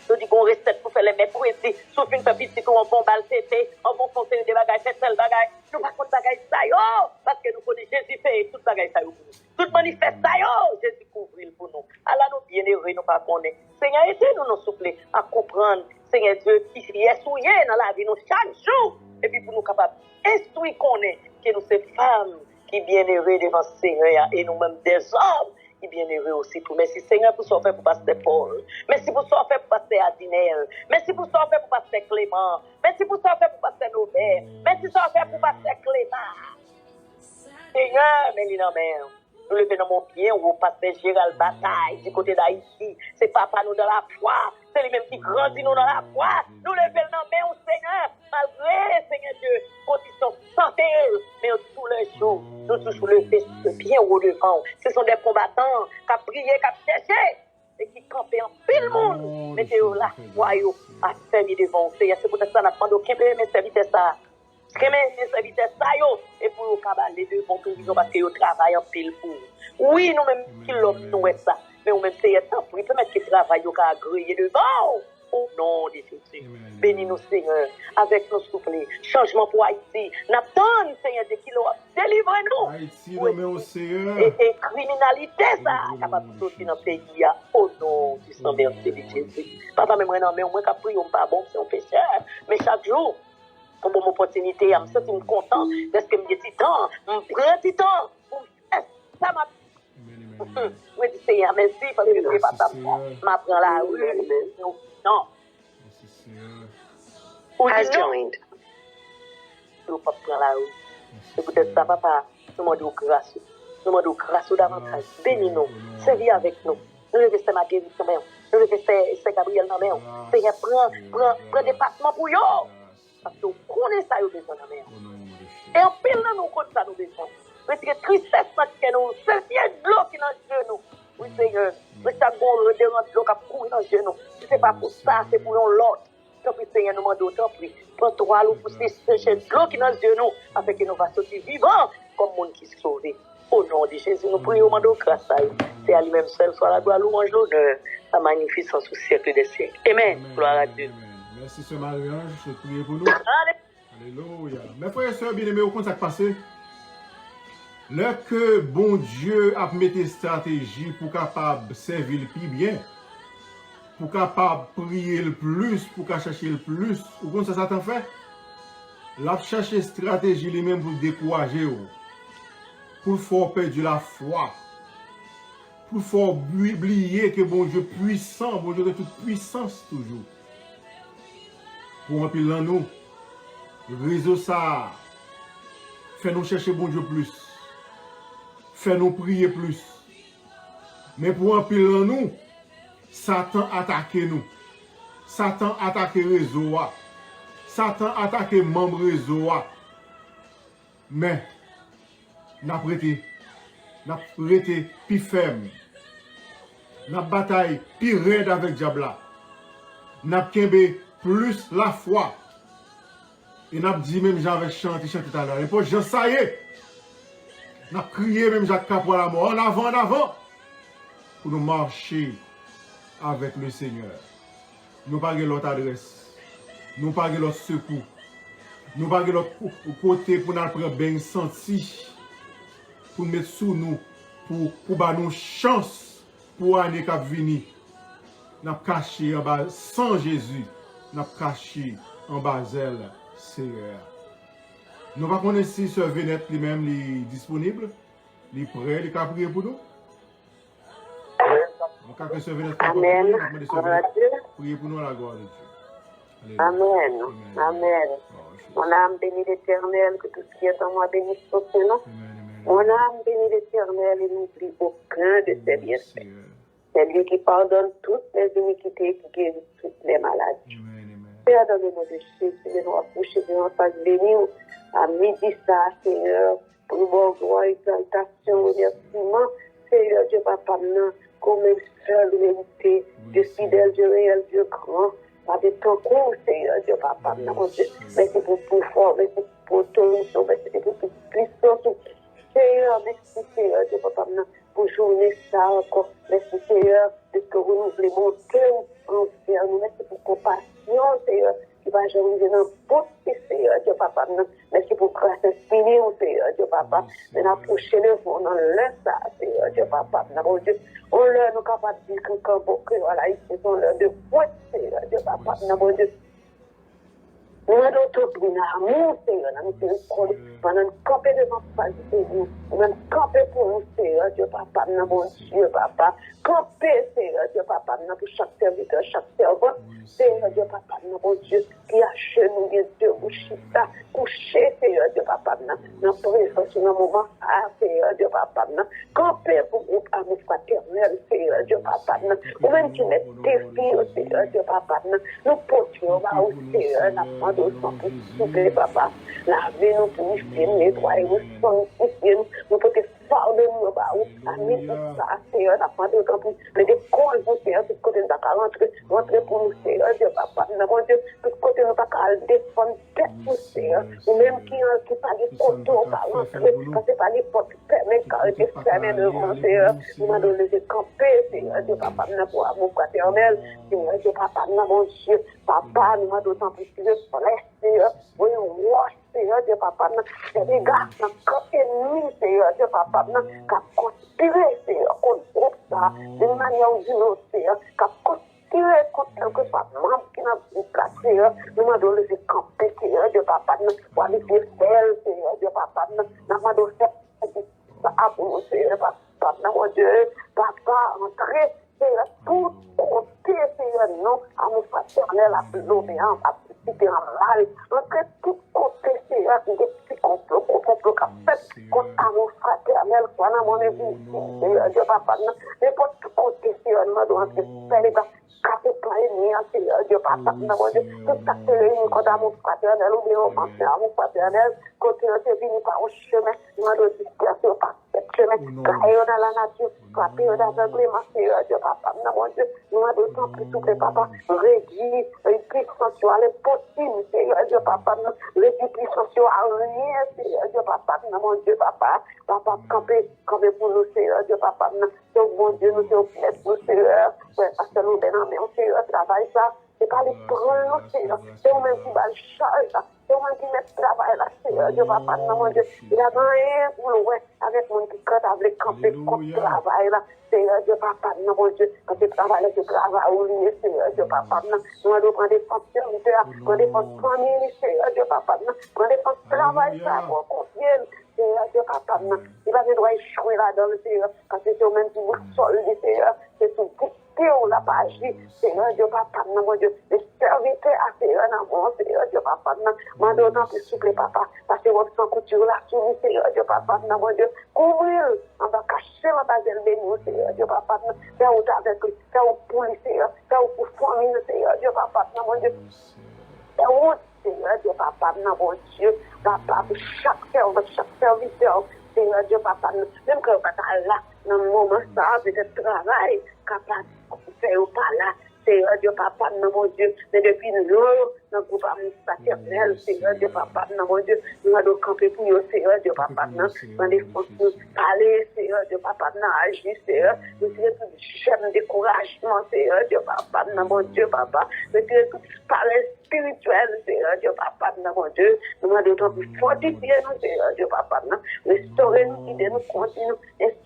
S3: Nous disons qu'on recette pour faire les mêmes précis, sauf une petite petite, on bon balle tété, on bon foncer des bagages, c'est tel bagage. Nous ne pas de bagages, ça y est, parce que nous connaissons Jésus fait tout bagage, ça y est pour nous. Tout manifeste, ça y est, Jésus couvre pour nous. Alors nous, bien heureux, nous pas connaître. Seigneur, aidez-nous, nous souffler, à comprendre, Seigneur Dieu, qui est souillé dans la vie, nous, chaque jour, et puis pour nous capables d'instruire qu'on est. Que nous, ces femmes qui sont bien heureuses devant le Seigneur et nous-mêmes des hommes qui sont bien heureux aussi. Pour merci Seigneur pour ce fait pour passer Paul. Merci pour ce fait pour passer Adinel. Merci pour ce fait pour passer Clément. Merci pour ce fait pour passer Nobel. Merci pour ce fait pour passer Clément. Seigneur, mais nous levons dans mon pied, on passe Gérald Bataille du côté d'Haïti. C'est papa nous dans la foi. C'est lui-même qui grandit nous dans la foi. Nous levons dans main au Seigneur. Malgré, Seigneur Dieu, conditions santé, mais tous les jours, nous toujours le bien au devant. Ce sont des combattants qui ont prié, qui ont cherché, et qui campaient en pile monde. Mettez là, voyez, à faire devant. C'est pour ça que nous avons demandé mes serviteurs ça. Mes serviteurs ça, et pour nous cabaler devant tout, parce que nous travaillons en pile pour. Oui, nous-mêmes, qui l'homme, nous est ça. Mais nous-mêmes, c'est ça, pour permettre que le travail soit agréé devant.
S4: au nom de Jésus. Bénis-nous, Seigneur, avec nos soufflés. Changement pour Haïti. N'attendons, Seigneur, de kilos. Délivrez-nous.
S2: Haïti, nommé au Seigneur.
S4: Et criminalité, ça, capable de sortir dans le pays, au nom du sang versé de Jésus. Papa, mais moi, non, mais moi, qui on pas bon, c'est un pécheur. Mais chaque jour, pour mon opportunité, je me sens content, parce que je me dis, temps, je prends du temps pour faire ça, je dis, Seigneur, merci, parce que je pas ça, je prends la rue, non. Has joined. Je ne pas prendre la rue. C'est peut-être ça, papa, nous demandons grâce. Nous demandons grâce davantage. Bénis-nous, servis avec nous. Nous devons faire ma guérison, nous devons faire Gabriel dans la main. Seigneur, prends dépassement pour eux. Parce que nous connaissons ça, nous avons besoin de la main. Et en pile, nous connaissons ça, nous avons besoin. Parce que tristesse, c'est nous. C'est bien de l'eau qui est dans le genou. Oui, Seigneur. Mais ça, bon, le dérange de l'eau qui a couru dans le genou. Si ce n'est pas pour ça, c'est pour l'autre. Tant pis, Seigneur, nous demandons, tant pis. Prends-toi l'eau pour sécher de l'eau qui est dans le genou. Afin que nous va sortir vivants comme monde qui se sauve. Au nom de Jésus, nous prions, demandons grâce à lui. C'est à lui-même seul, soit la gloire, louange, l'honneur, la magnificence au siècle des siècles. Amen. Gloire à Dieu.
S2: Merci, Sœur Marie-Ange, je prie pour nous. Alléluia. Mes frères et sœurs bien-aimés, au compte ça passé. Là que bon Dieu a mis des stratégies pour capable servir le plus bien, pour capable prier le plus, pour chercher le plus, ou comme ça Satan fait, l'a chercher stratégie lui-même pour décourager, pour faire perdre la foi, pour faire oublier que bon Dieu puissant, bon Dieu de toute puissance toujours. Pour remplir dans nous, le réseau ça, fait nous chercher bon Dieu plus, fait nous prier plus. Mais pour remplir dans nous, Satan attaque nous. Satan attaque le réseau. Satan attaque les membres du réseau. Mais, nous avons prêté plus ferme. Nous avons bataille plus raide avec le diable. Nous avons plus la foi. Et nous avons dit même j'avais chanté tout à l'heure. Et pour Jean, ça y est. Nous avons crié même Jacques Capra la mort. En avant. Pour nous marcher avec le Seigneur. Nous n'avons pas l'autre adresse. Nous n'avons pas l'autre secours. Nous n'avons pas l'autre côté pour nous prendre bien senti. Pour mettre sous nous. Pour nous chance pour l'année qui venir. Nous avons caché en bas sans Jésus. Nous avons caché en bas elle, Seigneur. Nous ne connaissons pas si ce Vénette lui-même est disponible. Il est prêt, il est prier pour nous.
S3: Amen.
S2: Priez pour nous à la gloire de Dieu.
S3: Amen. Amen. Mon âme bénit l'Éternel, que tout ce qui est en moi bénisse son nom. Mon âme bénit l'Éternel et n'oublie aucun de ses bienfaits. C'est lui qui pardonne toutes les iniquités, qui guérit toutes les maladies. Père, dans le nom de Jésus, nous approcher de notre face bénie à midi, ça, Seigneur, pour nous voir gloire, exaltation, remerciement. Seigneur, Dieu, Papa, comme seul vérité, Dieu fidèle, Dieu réel, Dieu grand, par des temps courts, Seigneur, Dieu, Papa, mon Dieu, merci pour tout fort, merci pour ton mission, merci pour toute puissance, Seigneur, merci, Seigneur, Dieu, Papa, pour journée ça encore, merci, Seigneur, de ce que renouveler mon cœur entier, nous merci pour compassion, Seigneur, qui va jamais dans n'importe qui, Seigneur, Dieu, Papa, merci pour grâce inspirée, Seigneur, Dieu, Papa, mais la prochaine fois, on enlève ça, Seigneur, Dieu, Papa, mon Dieu, on leur nous capable de dire que quand beaucoup, voilà, ils sont l'heure de pointe, Seigneur, Dieu, Papa, mon Dieu. Nous avons tout pris dans l'amour, Seigneur, nous sommes pendant camper devant face de vous, nous même camper pour nous, Seigneur, Dieu, Papa, mon Dieu, Papa, camper, Seigneur, Dieu, Papa, pour chaque serviteur, chaque servant, Seigneur, Dieu, Papa, mon Dieu, qui a genou, bien Dieu, couché, Seigneur, Dieu, Papa, dans présence, dans moment, Seigneur, Dieu, Papa, camper pour groupe amour fraternel, Seigneur, Dieu, Papa, ou même qui met défi, Seigneur, Dieu, Papa, nous portions, Seigneur, la de sang pour souffler, papa. Lavez-nous, purifier, nettoyer, nous sanctifier, nous pouvons pardonne-nous, ami, tout ça, Seigneur, n'a pas de temps pour les décoller, Seigneur, tout côté nous pas rentrer pour nous, Seigneur, Dieu, papa, mon Dieu, tout côté nous pas défendre tête pour Seigneur, ou même qui pas les poteaux, pas rentrer, parce que pas les portes fermées, car ils étaient fermées devant, Seigneur, nous m'avons laissé camper, Seigneur, Dieu, papa, pour amour fraternel, Seigneur, Dieu, papa, mon Dieu, papa, nous m'avons d'autant plus de soleil, Seigneur, voyons, Seigneur, Dieu, papa, c'est des gars, quand ennemi, Seigneur, Dieu, papa, qui a conspiré, Seigneur, contre ça, d'une manière ou d'une autre, Seigneur, qui a conspiré contre quelque soit membre qui n'a pas de Seigneur, nous m'avons laissé camper, Seigneur, Dieu, papa, pour aller faire celle, Seigneur, Dieu, papa, nous m'avons fait ça pour nous, Seigneur, papa, mon Dieu, papa, entrer, Seigneur, tout côté, Seigneur, non, à nos fraternels, à l'obéissance, à c'était un mal, entrer tout côté, Seigneur, des petits complots qu'a fait contre amour fraternel, quoi, dans mon église, Seigneur, Dieu, papa, n'importe tout côté, Seigneur, nous devons faire les gars, capter plein ennemi, Seigneur, Dieu, papa, mon Dieu, tout ça, c'est réuni contre amour fraternel, ou bien on pense à amour fraternel, continuer à venir par un chemin, nous devons disperser par ce chemin, cailler dans la nature, frapper dans l'aveuglement, Seigneur, Dieu, papa, mon Dieu, nous devons tant plus souple, papa, réduire les puissances sur les possibles, Seigneur, Dieu, papa, les puissances sur rien, Seigneur, Dieu, papa, mon Dieu, papa, camper pour nous, Seigneur, Dieu, papa, donc, mon Dieu, nous sommes prêts pour Seigneur, parce que nous venons, mais on Seigneur, travail ça, c'est pas les prendre, Seigneur, c'est au même qui va le charge, c'est au même qui met le travail là, Seigneur, Dieu, papa, mon Dieu, il a rien pour le ouais, avec mon petit cœur, avec camper contre le travail là, Seigneur, Dieu, papa, mon Dieu, quand tu travailles, tu travailles, oubliez, Seigneur, Dieu, papa, nous allons prendre des fonctions, prendre des fonctions famille, Seigneur, Dieu, papa, prendre des fonctions travail, ça, pour confier, Seigneur, Dieu, papa, il va devoir échouer là-dedans, Seigneur, parce que c'est au même qui vous solde, Seigneur, c'est tout. On l'a pas agi, Seigneur Dieu, papa, mon Dieu, les serviteurs à Seigneur, Seigneur Dieu, papa, mon Dieu, d'autant plus souple, papa, parce que votre sang couture là, sur Seigneur Dieu, papa, mon Dieu, couvrir, on va cacher la base de nous, Seigneur Dieu, papa, faire autre avec lui, faire autre pour lui, Seigneur, faire autre pour famille, Seigneur Dieu, papa, mon Dieu, faire autre, Seigneur Dieu, papa, mon Dieu, papa, pour chaque serviteur, Seigneur Dieu, papa, même quand on va là, dans le moment ça, peut-être travail, capable de faire ou pas là, Seigneur Dieu, papa, mon Dieu, mais depuis nous, dans le groupe paternel, Seigneur Dieu, papa, mon Dieu, nous allons camper pour nous, Seigneur Dieu, papa, dans les fonds, nous parler, Seigneur Dieu, papa, agir, Seigneur, nous tirer tout j'aime découragement, Seigneur Dieu, papa, mon Dieu, papa, nous tirer tout parler spirituel, Seigneur Dieu, papa, mon Dieu, nous allons plus fortifier nous, Seigneur Dieu, papa, restaurer nous, guider nous, continuer,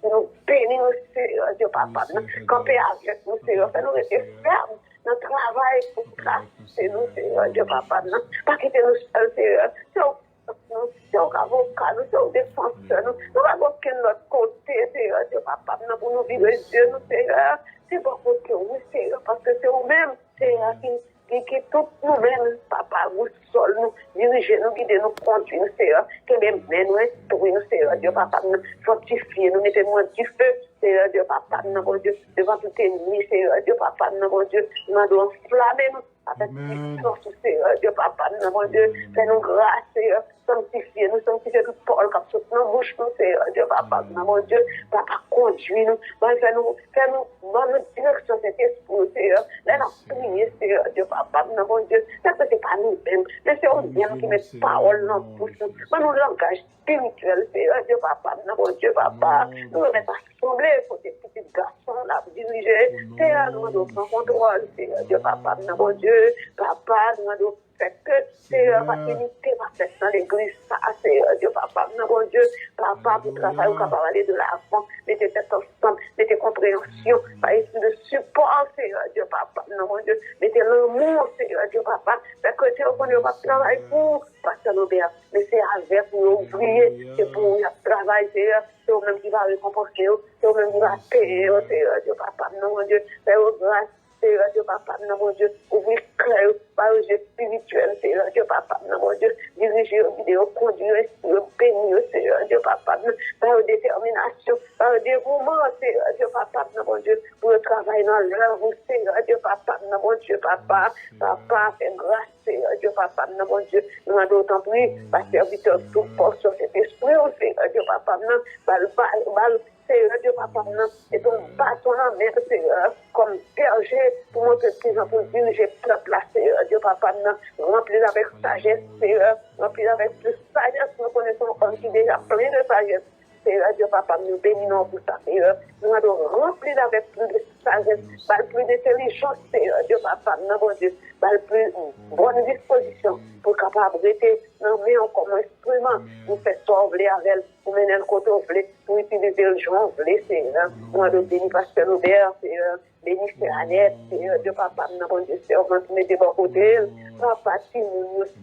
S3: nous bénir nous, Seigneur Dieu, papa, camper avec nous, Seigneur, faire nous rester fermes. Notre travail pour classer nous, Seigneur Dieu, papa, pas quitter nous seuls, Seigneur. C'est un avocat, c'est un défenseur, nous allons quitter notre côté, Seigneur Dieu, papa, pour nous vivre Dieu, nous, Seigneur. C'est pas pour que nous, Seigneur, parce que c'est vous-même, Seigneur, qui tout nous-mêmes, papa, vous seul, nous, diriger nous, guider nous, conduire nous, Seigneur, que même nous, instruire nous, Seigneur Dieu, papa, nous, fortifier nous, mettez-nous du feu, Seigneur Dieu, papa, mon Dieu, devant tout ennemi, Seigneur Dieu, papa, mon Dieu, nous allons enflammer nous, avec puissance, Seigneur Dieu, papa, mon Dieu, fais-nous grâce, Seigneur, sanctifier tout Paul, comme tout nos bouches, nous, Seigneur Dieu, papa, mon Dieu, papa, conduire nous, fais-nous, dans notre direction, cet esprit, Seigneur, là, nous prier, Seigneur Dieu, papa, mon Dieu, parce que c'est pas nous-mêmes, mais c'est eux-mêmes qui mettent parole dans notre bouche, mais nous, langage spirituel, Seigneur Dieu, papa, mon Dieu, papa, nous nous mettons assembler pour ces petits garçons là, diriger, Seigneur, nous devons prendre contrôle, Seigneur Dieu, papa, mon Dieu, papa, nous devons faire que, Seigneur, va unité, va faire dans l'église, ça, Seigneur Dieu, papa, mon Dieu, papa, pour travailler, on va aller de l'avant, mettez tête ensemble, mettez compréhension, par esprit de support, Seigneur Dieu, papa, mon Dieu, mettez l'amour, Seigneur Dieu, papa, parce que Dieu, on va travailler pour, Pasteur Robert, mais c'est avec nous ouvrier, c'est pour nous travailler, Seigneur, c'est au même qui va récompenser, c'est au même qui va payer, Seigneur Dieu, papa, mon Dieu, fais aux grâces, Seigneur Dieu, papa, mon Dieu, ouvrir clair, par le jeu spirituel, Seigneur Dieu, papa, mon Dieu, diriger aux vidéos, conduire, bénir, Seigneur Dieu, papa, par la détermination, par le dévouement, Seigneur Dieu, papa, mon Dieu, pour le travail dans l'œuvre, Seigneur Dieu, papa, mon Dieu, papa, fais grâce, Seigneur Dieu, papa, mon Dieu, nous avons d'autant plus, par serviteur, tout pour sur cet esprit, au Seigneur Dieu papa, Seigneur Dieu papa, et ton bâton en main, Seigneur, comme berger, pour montrer plus en plus diriger peuple là, Seigneur Dieu papa, remplir avec sagesse, Seigneur, remplir avec plus sagesse, nous connaissons un qui est déjà plein de sagesse. Seigneur Dieu papa, nous bénissons pour ça, Seigneur. Nous allons remplir avec plus de sagesse, plus d'intelligence, Seigneur Dieu papa, bon Dieu, plus bonne disposition pour capable d'être nommé comme instrument pour faire sauver avec elle, pour mener le côté pour utiliser le joint, Seigneur. Nous allons bénir Pasteur Robert, Seigneur. Bénis Annette, Seigneur Dieu papa, bon Dieu, servant, mettez bon côté. Papa, si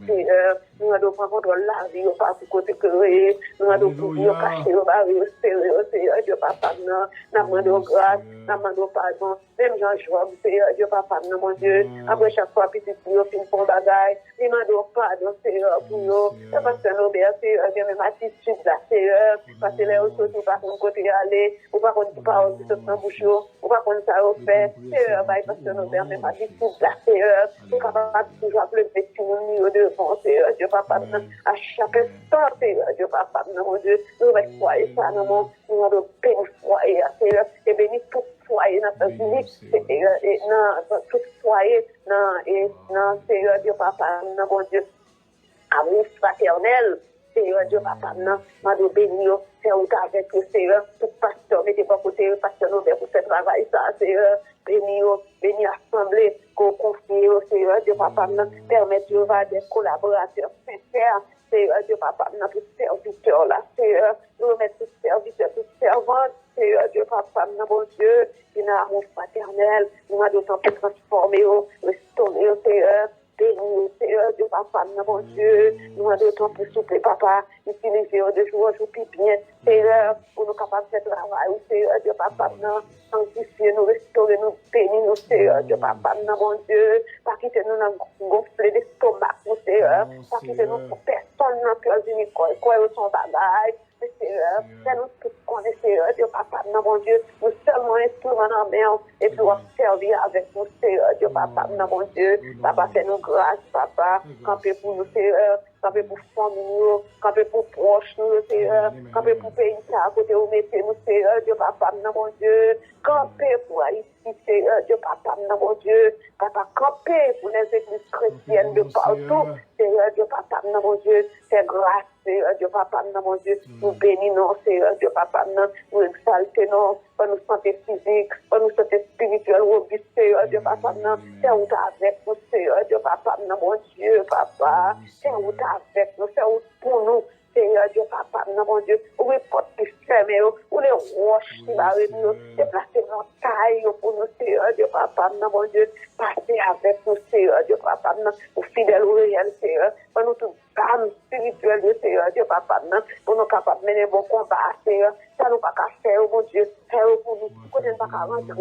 S3: Seigneur, nous allons prendre la vie, pas pour côté créé, nous allons pouvoir cacher le baril, Seigneur Dieu papa, nous demandons grâce, nous demandons pardon, même Jean-Job, Seigneur Dieu papa, mon Dieu, après chaque fois, petit nous fin pour bagaille, nous demandons pardon, Seigneur, pour nous, parce que nous, Seigneur, Dieu, même attitude là, Seigneur, parce que les autres, ou pas qu'on côté aller, ou pas qu'on dit parole qui se prend bouche, ou pas qu'on ça au fait, Seigneur, parce que nous, même attitude là, Seigneur, nous capable toujours le petit nous devant, Seigneur, Dieu papa, à chaque instant, Seigneur, Dieu papa, mon Dieu, nous allons foyer ça, nous allons bénir foyer, Seigneur, et bénir tout foyer dans ta vie, Seigneur, et dans tout foyer, dans Seigneur, Dieu papa, mon Dieu, amour fraternel, Seigneur, Dieu papa, m'a de bénir, faire avec le Seigneur, tout pasteur, mettez pas côté, pasteur, nous, pour faire travail, ça, Seigneur, bénir assemblée, qu'on confie au Seigneur, Dieu papa, permettre de voir des collaborateurs sincères, Seigneur, Dieu papa, pour serviteurs là, Seigneur, nous remettre tous serviteurs, toutes servantes, Seigneur, Dieu papa, mon Dieu, qui n'a amour fraternel, nous a d'autant plus transformer, restaurer, Seigneur, bénir, Seigneur, Dieu papa, mon Dieu, nous a d'autant plus souple, papa, utiliser de jour en jour plus bien, Seigneur, pour nous capables de faire travail, Seigneur, Dieu papa, sanctifier nous, restaurer nous, bénir nous, Seigneur, Dieu papa, mon Dieu, pas quitter nous dans gonfler l'estomac, Seigneur, pas quitter nous pour personne dans cœur unique, quoi, son bagage, Seigneur, nous tous connaissons, Seigneur, Dieu papa, mon Dieu, nous seulement instruments en main, et puis on servir avec nous, Seigneur, Dieu papa, mon Dieu, papa, fais-nous grâce, papa, camper pour nous, Seigneur, camper pour famille, camper pour proches, nous, Seigneur, camper pour pays, à côté où mettez nous, Seigneur, Dieu papa, mon Dieu, camper pour Haïti, Seigneur, Dieu papa, mon Dieu, papa, camper pour les églises chrétiennes de partout, Seigneur, Dieu papa, mon Dieu, fais grâce, Seigneur, Dieu papa, mon Dieu, nous bénissons, Seigneur, Dieu papa, nous exaltons, pour nous santé physique, pour nous santé spirituelle, robuste, Seigneur, Dieu papa, c'est où avec nous, Seigneur, Dieu papa, mon Dieu, papa, c'est où avec nous, c'est où pour nous, Seigneur, Dieu papa, mon Dieu, où les portes qui ferment, où les roches qui barrent nous, déplacer nos tailles pour nous, Seigneur, Dieu papa, mon Dieu, passer avec nous, Seigneur, Dieu papa, pour fidèle au réel, Seigneur, pour nous tout âme spirituelle, Seigneur, Dieu papa, pour nous capables de mener bon combat, Seigneur, ça nous pas qu'à faire, mon Dieu, faire pour nous, qu'on ne pas qu'à rentrer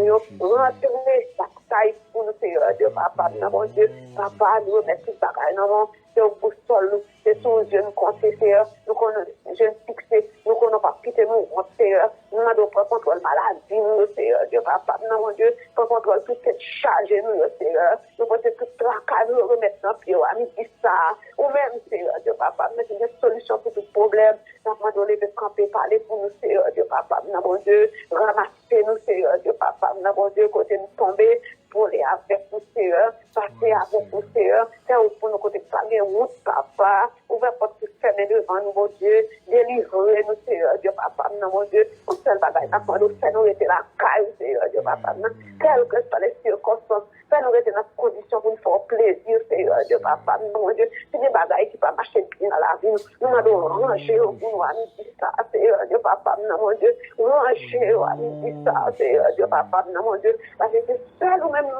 S3: la taille pour nous, Seigneur, Dieu papa, mon Dieu, papa, nous remettre tout bagaille, non, c'est au boussole, c'est sous jeune conseil, Seigneur, nous connaissons jeune fixé, nous connaissons pas quitter nous, Seigneur, nous n'avons pas contrôle maladie, nous, Seigneur, Dieu papa, mon Dieu, pas contrôle toute cette charge, nous, Seigneur, nous pensons tout tracas, nous remettre dans pied, à midi ça, ou même, Seigneur, Dieu papa, mettre des solutions pour tout problème, nous demandons de camper, parler pour nous, Seigneur, Dieu papa, mon Dieu, ramasser nous, Seigneur, Dieu papa, mon Dieu, côté nous tomber, pour les avec nous, Seigneur, passer avec nous, Seigneur, faire pour nous côté pas bien route, papa, ouvrir porte tout fermer devant nous, mon Dieu, délivrer nous, Seigneur, Dieu papa, mon Dieu, au seul bagage, quand nous faisons nous rester la caille, Seigneur, Dieu papa, quelles que soient les circonstances, faire nous rester dans cette condition pour nous faire plaisir, Seigneur, Dieu papa, mon Dieu, c'est des bagages qui peuvent marcher bien dans la vie, nous allons ranger au bout, à midi ça, Seigneur, Dieu papa, mon Dieu, ranger à midi ça, Seigneur, Dieu papa, mon Dieu, parce que c'est seul ou même nous,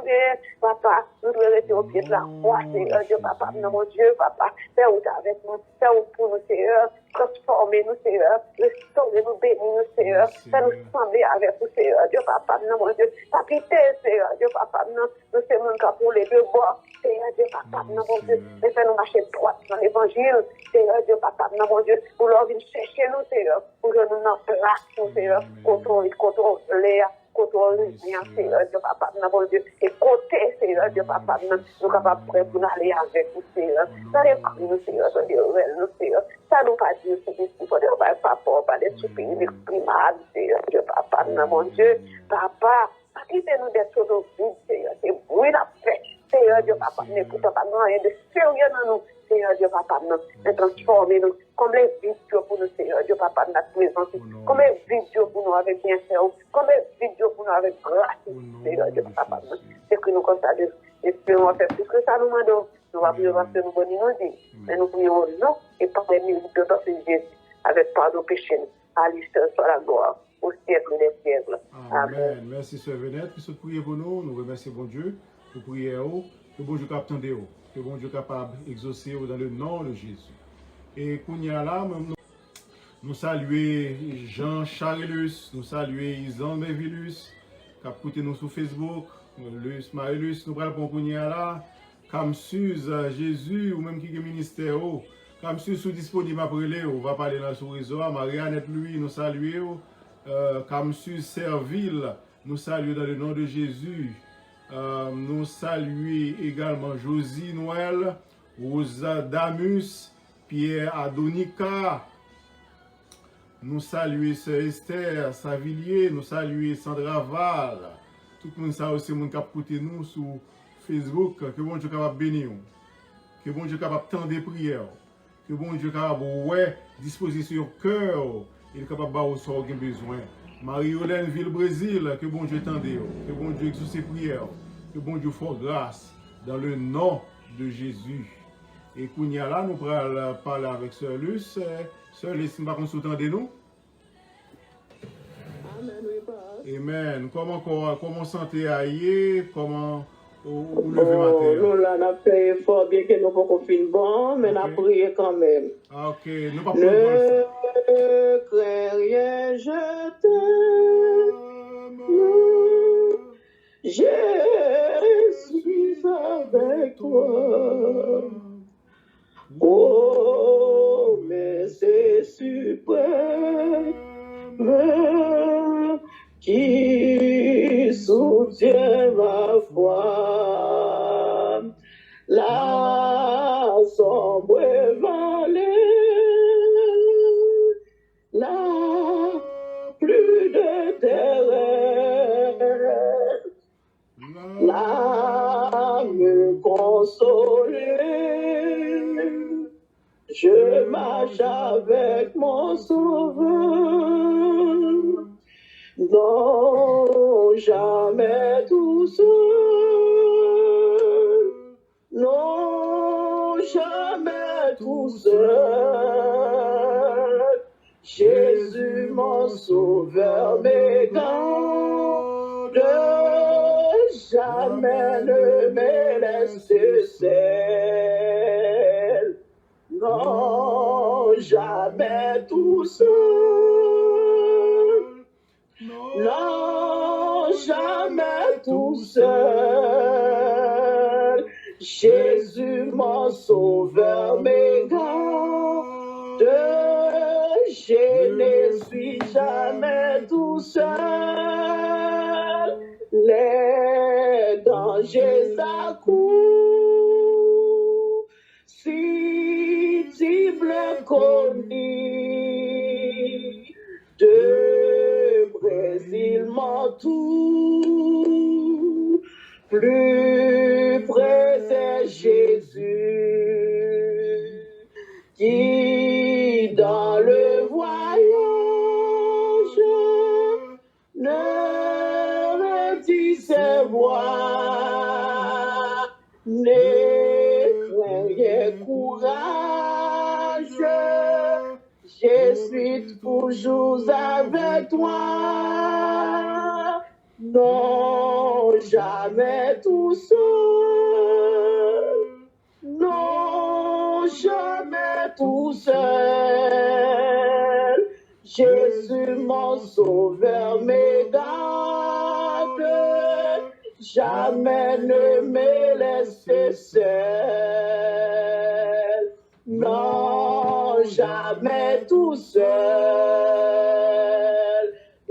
S3: papa, nous devons rester au pied de la croix, Seigneur, Dieu papa, mon Dieu, papa, fais où avec nous, fais où pour nous, Seigneur, transformer nous, Seigneur, restaurer nous, bénir nous, Seigneur, fais nous sembler avec nous, Seigneur, Dieu papa, mon Dieu, pas quitter, Seigneur, Dieu papa, nous sommes encore pour les deux bords, Seigneur, Dieu papa, mon Dieu, mais fais nous marcher droit dans l'évangile, Seigneur, Dieu papa, mon Dieu, pour leur venir chercher nous, Seigneur, pour que nous n'en place, Seigneur, contrôler, contrôle bien, Seigneur Dieu, papa, mon Dieu, et côté, Seigneur Dieu, papa, nous capables prêts pour aller avec vous, Seigneur. Dans les cris, nous, Seigneur, dans les rêves, nous, Seigneur. Ça nous pas dire, c'est des pour ne pas papa, pas des soupir, des primaires, Seigneur Dieu, papa, mon Dieu, papa, quittez-nous d'être sur nos vies, Seigneur, c'est bruit la paix, Seigneur Dieu, papa, n'écoutez pas, non, rien de sérieux dans nous, Seigneur Dieu, papa, nous, transformez-nous, comme les vides pour nous, Seigneur Dieu, papa, notre présence, comme les vides pour nous avec bienfait, comme les vides pour nous avec grâce, Seigneur Dieu, papa, c'est que nous constatons, espérons faire plus que ça, nous demandons, nous va prier parce que nous bonnes nous mais nous prions non, et par les mérites de notre Jésus, avec pardon péché, à l'histoire soit la gloire, au siècle des siècles.
S2: Amen. Merci, Sœur Venette. Puis, ce prier pour nous, nous remercions bon Dieu, nous prions, que bon Dieu capable de que bon Dieu capable d'exaucer dans le nom de Jésus. Et Kounia là, nous saluons Jean Charlus, nous saluons Isan Mervilus, qui a écouté nous sur Facebook, Luce Marilus, nous parlons pour Kounia là, comme Suze Jésus, ou même qui est ministère, comme Suze sont disponibles après les, on va parler dans le réseau, Marianne lui, nous saluons, comme Suze Serville, nous saluons dans le nom de Jésus. Nous saluons également Josie Noël, Rosa Damus, Pierre Adonica. Nous saluons Sœur Esther Savillier, nous saluons Sandra Val. Tout le monde sait aussi, mon cap écouter nous sur Facebook. Que bon Dieu capable bénir, que bon Dieu capable tendre des prières, que bon Dieu capable ouais disposition cœur, il est capable de ce qu'on a besoin. Marie-Hélène Ville-Brésil, que bon Dieu tende, que bon Dieu exauce ses prières, que bon Dieu fasse grâce dans le nom de Jésus. Et Kounia là, nous allons parler avec Sœur Luce. Sœur Luce, nous allons s'entendre nous. Amen. Comment santé aille, comment ou lever matin?
S5: Nous là, on a fait fort bien que nous ne pouvons pas finir bon, mais on a prié quand même.
S2: Ah, ok, nous pas ne
S5: crains rien, je t'aime. Je suis avec toi. Oh, mais c'est suprême qui soutient ma foi. La sombre vallée, là, plus de terreur, là, me consoler. Je marche avec mon sauveur. Non, jamais tout seul. Non, jamais tout seul. Jésus, mon sauveur, me garde. Jamais ne me laisse seul. Non, jamais tout seul. Non, jamais tout seul. Jésus, mon sauveur, me garde. Je ne suis jamais tout seul. Les dangers s'accourent. Si tu me connais, de Brésil m'entoure, plus près c'est Jésus qui dans le voyage ne redit ses voix, ne crains courage. Je suis toujours avec toi. Non, jamais tout seul. Non, jamais tout seul. Jésus, mon sauveur, me garde. Jamais ne me laisse seul. Non, jamais tout seul.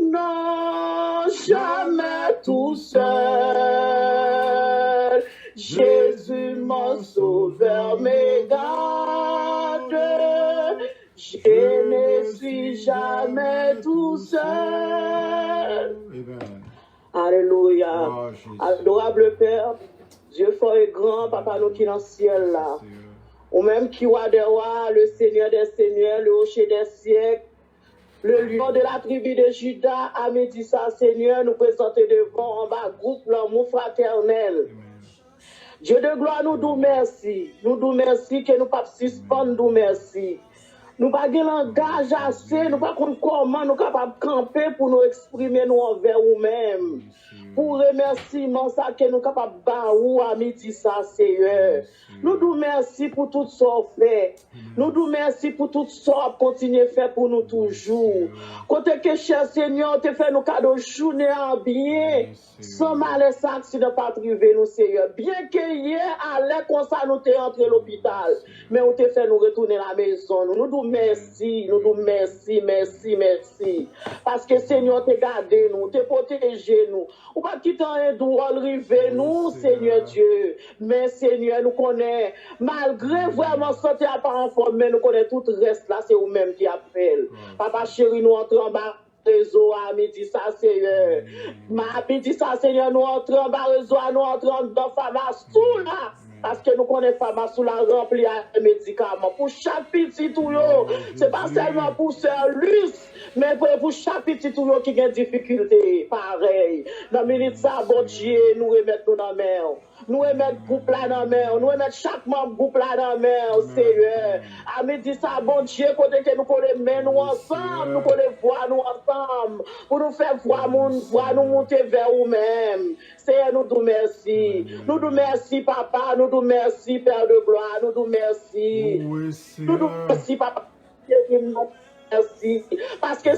S5: Non, jamais. suis jamais tout seul.
S2: Amen.
S5: Alléluia.
S2: Oh, Jésus.
S5: Adorable Père, Dieu fort et grand, Papa nous qui dans le ciel là.
S2: Seigneur.
S5: Ou même qui roi des rois, le Seigneur des seigneurs, le rocher des siècles, le lion de la tribu de Juda, à midi ça, Seigneur, nous présenter devant en bas groupe l'amour fraternel.
S2: Amen.
S5: Dieu de gloire, nous nous merci. Nous nous merci que nous pas suspendre, nous merci. Nous pas de langage assez, nous pas comment nous capables de camper pour nous exprimer nous envers nous-mêmes. Pour remerciement ça que nous capables de baou à midi ça, Seigneur. Nous nous merci pour tout ce qu'on fait. Nous nous merci pour tout ce qu'on continue à faire pour nous toujours. Côté que cher Seigneur, te fait nos cadeaux journée en bien. Sans mal et sans accident pas privé nous, Seigneur. Bien que hier, à l'air comme ça, nous t'es entré à l'hôpital. Mais on te fait nous retourner à la maison. Nous nous merci, nous nous merci, merci, merci. Parce que Seigneur, t'es gardé nous, t'es protégé nous. Ou pas quitter un droit river nous, Seigneur Dieu. Mais Seigneur, nous connaît, malgré vraiment santé à part en forme, mais nous connaît tout le reste là, c'est vous-même qui appelle. Papa chéri, nous entrons en bas. Réseau à midi ça Seigneur. Ma midi ça Seigneur, nous entrons en bas réseau, nous entrons dans pharmacie tout là. Parce que nous connaissons pharmacie la remplie de médicaments. Pour chaque petit tout yo, c'est pas seulement pour Sœur Luce, mais pour chaque petit tout yo qui a des difficultés. Pareil. Dans minute ça, bon Dieu, nous remettons dans la main. Nous remettons groupe là dans la main. Nous remettons chaque membre groupe là dans la main, Seigneur. À midi ça, bon Dieu, côté que nous connaissons main nous ensemble, nous connaissons voir nous ensemble. Pour nous faire voir nous monter vers nous-mêmes. Seigneur, nous nous merci. Nous nous merci, Papa. Nous nous merci, Père de gloire. Nous nous merci.
S2: Oui,
S5: Nous nous merci, Papa. Merci. Parce que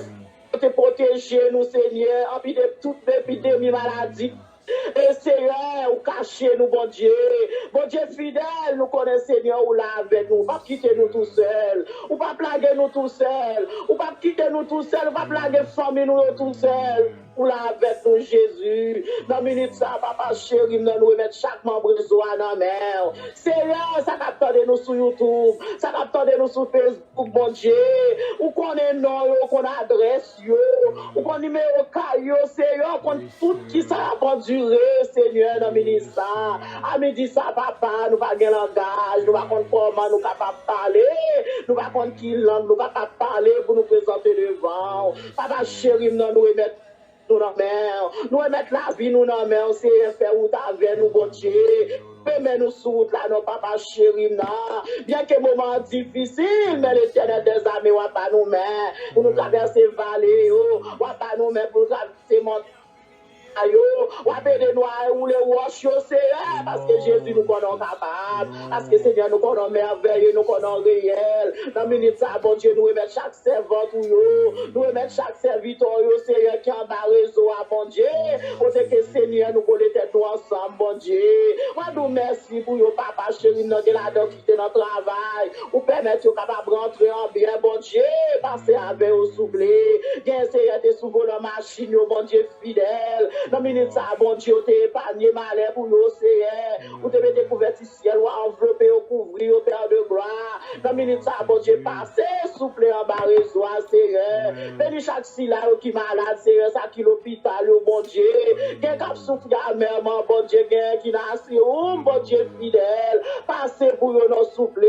S5: tu protégé nous, Seigneur, en de toute épidémie, maladie. Et Seigneur, ou cachez nous, bon Dieu. Bon Dieu fidèle, nous connaissons, Seigneur, ou là avec nous. Pas quitter nous tout seul. Ou pas plaguer nous tout seul. Ou pas quitter nous tout seul. Ou pas plaguer famille nous tout seul. Ou là avec nous, Jésus. Dans la minute, ça, Papa chéri, nous remettre chaque membre de soi dans la mer. Seigneur, ça capte nous sur YouTube. Ça capte nous sur Facebook, bon Dieu. Ou qu'on est nom, ou qu'on adresse, ou qu'on numéro caillou, Seigneur, qu'on tout qui ça va durer, Seigneur, dans la minute, ça. À midi, ça, Papa, nous pas de langage, nous pas comment nous capables de parler. Nous pas qui langue, nous capables de parler pour nous présenter devant. Papa chéri, nous remettre nous dans la main, nous remettre la vie nous dans la main, c'est faire où t'avais nous, bon Dieu. Mais nous sous là, nos papa chéri, bien que moment difficile, mais l'Éternel des armées, on va pas nous mettre, pour nous traverser vallée, on va pas nous mettre pour nous traverser montagne. Ou appeler nous ou les roches, parce que Jésus nous connaît capable, parce que Seigneur nous connaît merveilleux, nous connaît réel. Dans minute ça, bon Dieu, nous remettre chaque servante ou nous remettre chaque serviteur, Seigneur, qui en bas réseau à bon Dieu, pour que Seigneur nous connaît nous ensemble, bon Dieu. Moi, nous merci pour yo papa chéri, nous de la doctrine dans le travail, ou permettre aux capables de rentrer en bien, bon Dieu, passer avec au soufflé, bien Seigneur, te souvent la machine, bon Dieu fidèle. Dans minute ça, bon Dieu, t'es épargné malin pour nous, Seigneur. Ou te mettez couverture ciel, ou enveloppé, ou couvrir, au Père de gloire. Dans minute ça, bon Dieu, passez, souple en bas, réseau, Seigneur. Bénis chaque sila qui malade, Seigneur, ça qui l'hôpital, bon Dieu. Gen cap souffle amèrement, bon Dieu, gen qui n'a si bon Dieu fidèle. Passez pour nous souple.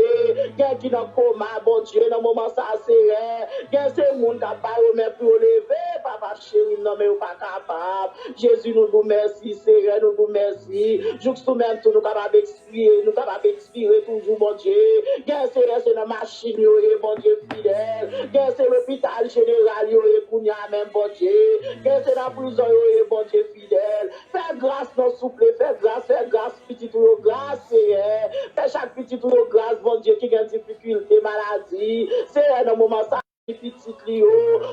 S5: Gen qui n'a coma, bon Dieu, dans moment ça, Seigneur. Gen c'est moun capable, mais pour lever, papa chéri, non, mais ou pas capable. Jésus, nous vous merci, Seigneur, nous vous merci. Juste même, nous capables d'expirer toujours, mon Dieu. Bien, Seigneur, c'est la machine, mon Dieu fidèle. Bien, c'est l'hôpital général, et même, bon Dieu. Bien, c'est la prison, bon Dieu fidèle. Fais grâce, non souple, fais grâce, petit ou grâce, Seigneur. Fais chaque petit ou grâce, bon Dieu, qui a une difficulté, maladie. Seigneur, dans le moment ça. Petit Clio,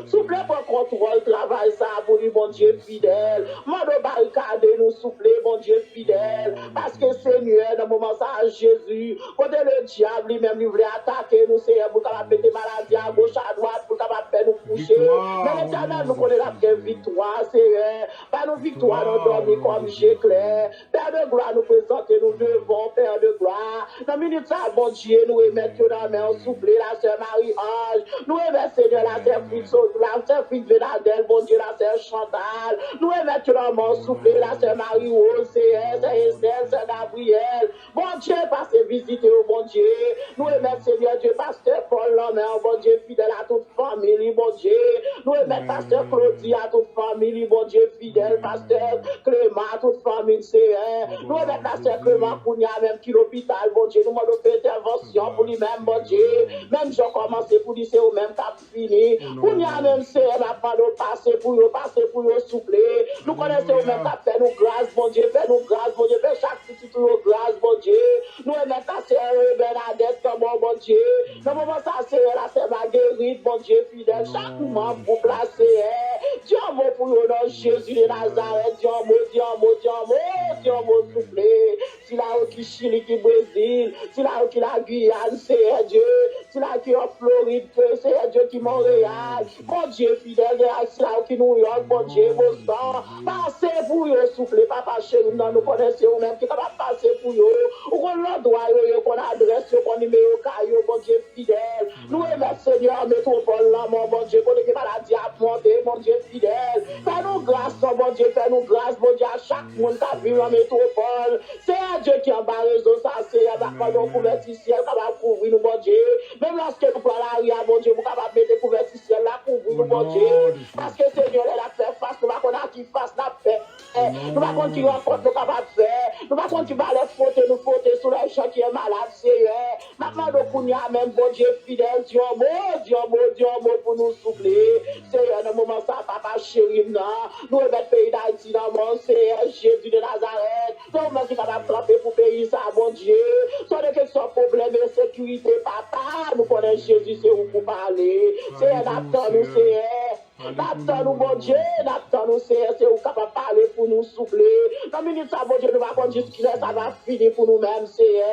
S5: souple pour contrôle, travail ça pour lui, bon Dieu fidèle. Mando barricade nous souple, bon Dieu fidèle. Parce que Seigneur, dans le moment ça, Jésus, quand le diable lui-même lui voulait attaquer nous, Seigneur, pour qu'on ait des maladies à gauche, à droite, pour qu'on ait nous coucher. péché. Mais l'Éternel, nous connaissons la victoire, Seigneur. Pas nos victoires, nous dormir comme j'éclaire. Père de gloire, nous présenter, nous devons, Père de gloire. Dans minute ça, bon Dieu, nous remettons dans la main, souffler la sœur Marie-Ange. Nous remettons, Seigneur, la sœur Fritz Vénadel, bon Dieu, la sœur Chantal. Nous remettons dans la main, souffler la sœur Marie-Rose, sœur Estelle, sœur Gabriel. Bon Dieu, passez visiter au bon Dieu. Nous remettons, Seigneur Dieu, pasteur Paul, bon Dieu, fidèle à toute famille, bon Dieu. Nous remettons, pasteur Claudie, à toute famille, bon Dieu, fidèle, pasteur Clément, à toute famille, Seigneur. Nous remettons, pasteur Clément, pour nous, même qui l'hôpital, bon Dieu, nous demandons intervention pour lui-même, bon Dieu. Même j'ai commencé pour lui, c'est au même cap fini. Pour nous, même, Seigneur, nous passer pour eux, souffler. Nous connaissons au même cap, fait nous grâce, bon Dieu, fait nous grâce, bon Dieu, fait chaque petit tour, grâce, bon Dieu. Nous remettons, pasteur Bernadette, comme bon Dieu. Dans le moment, ça, c'est la sœur Marguerite, bon Dieu, fidèle, chaque moment pour placer, Dieu mot pour nous, dans Jésus de Nazareth, Dieu mot soufflé. Si là où qui Chili, qui Brésil, si là où qui la Guyane, c'est Dieu, si là qui en Floride, c'est Dieu qui Montréal, bon Dieu, fidèle, si là où qui New York, bon Dieu, Boston, passez pour eux, soufflez, papa chéri, nous connaissons même qui va passer pour eux, ou qu'on l'endroit, qu'on adresse, qu'on numéro caillou, bon Dieu, fidèle, nous aimons Seigneur, métropole, là, mon Dieu, qu'on ait maladie à monter, mon Dieu, fidèle, fais-nous grâce, bon Dieu, fais-nous grâce, bon Dieu, à chaque monde qui a vu en métropole, c'est Dieu qui en bas réseau, ça, c'est un pardon couverticiel, capable de couvrir nous, bon Dieu, même lorsque nous prenons l'arrière, bon Dieu, vous capable de mettre couverticiel là, couvrir nous, bon Dieu, parce que Seigneur, elle a fait face, nous va qu'on a qui face, la paix, nous va qu'on qui rencontre, nous capable de faire, nous va qu'on qui va les frotter, nous frotter sur les gens qui est malade, Seigneur, maintenant, nous même, bon Dieu, fidèle, Dieu mot, pour nous souffler, Seigneur, dans le moment, ça, papa chéri, nous remettons pays d'Haïti dans le monde, Seigneur, Jésus de Nazareth, nous merci capable de frapper pour pays, ça, bon Dieu, soit de question problème de sécurité, papa, nous connaissons Jésus, c'est où pour parler, Seigneur, nous, Seigneur, nous, bon Dieu, nous, Seigneur, c'est où capable de parler pour nous souffler, dans la minute, ça, bon Dieu, nous va conduire ce ça va finir pour nous-mêmes, Seigneur,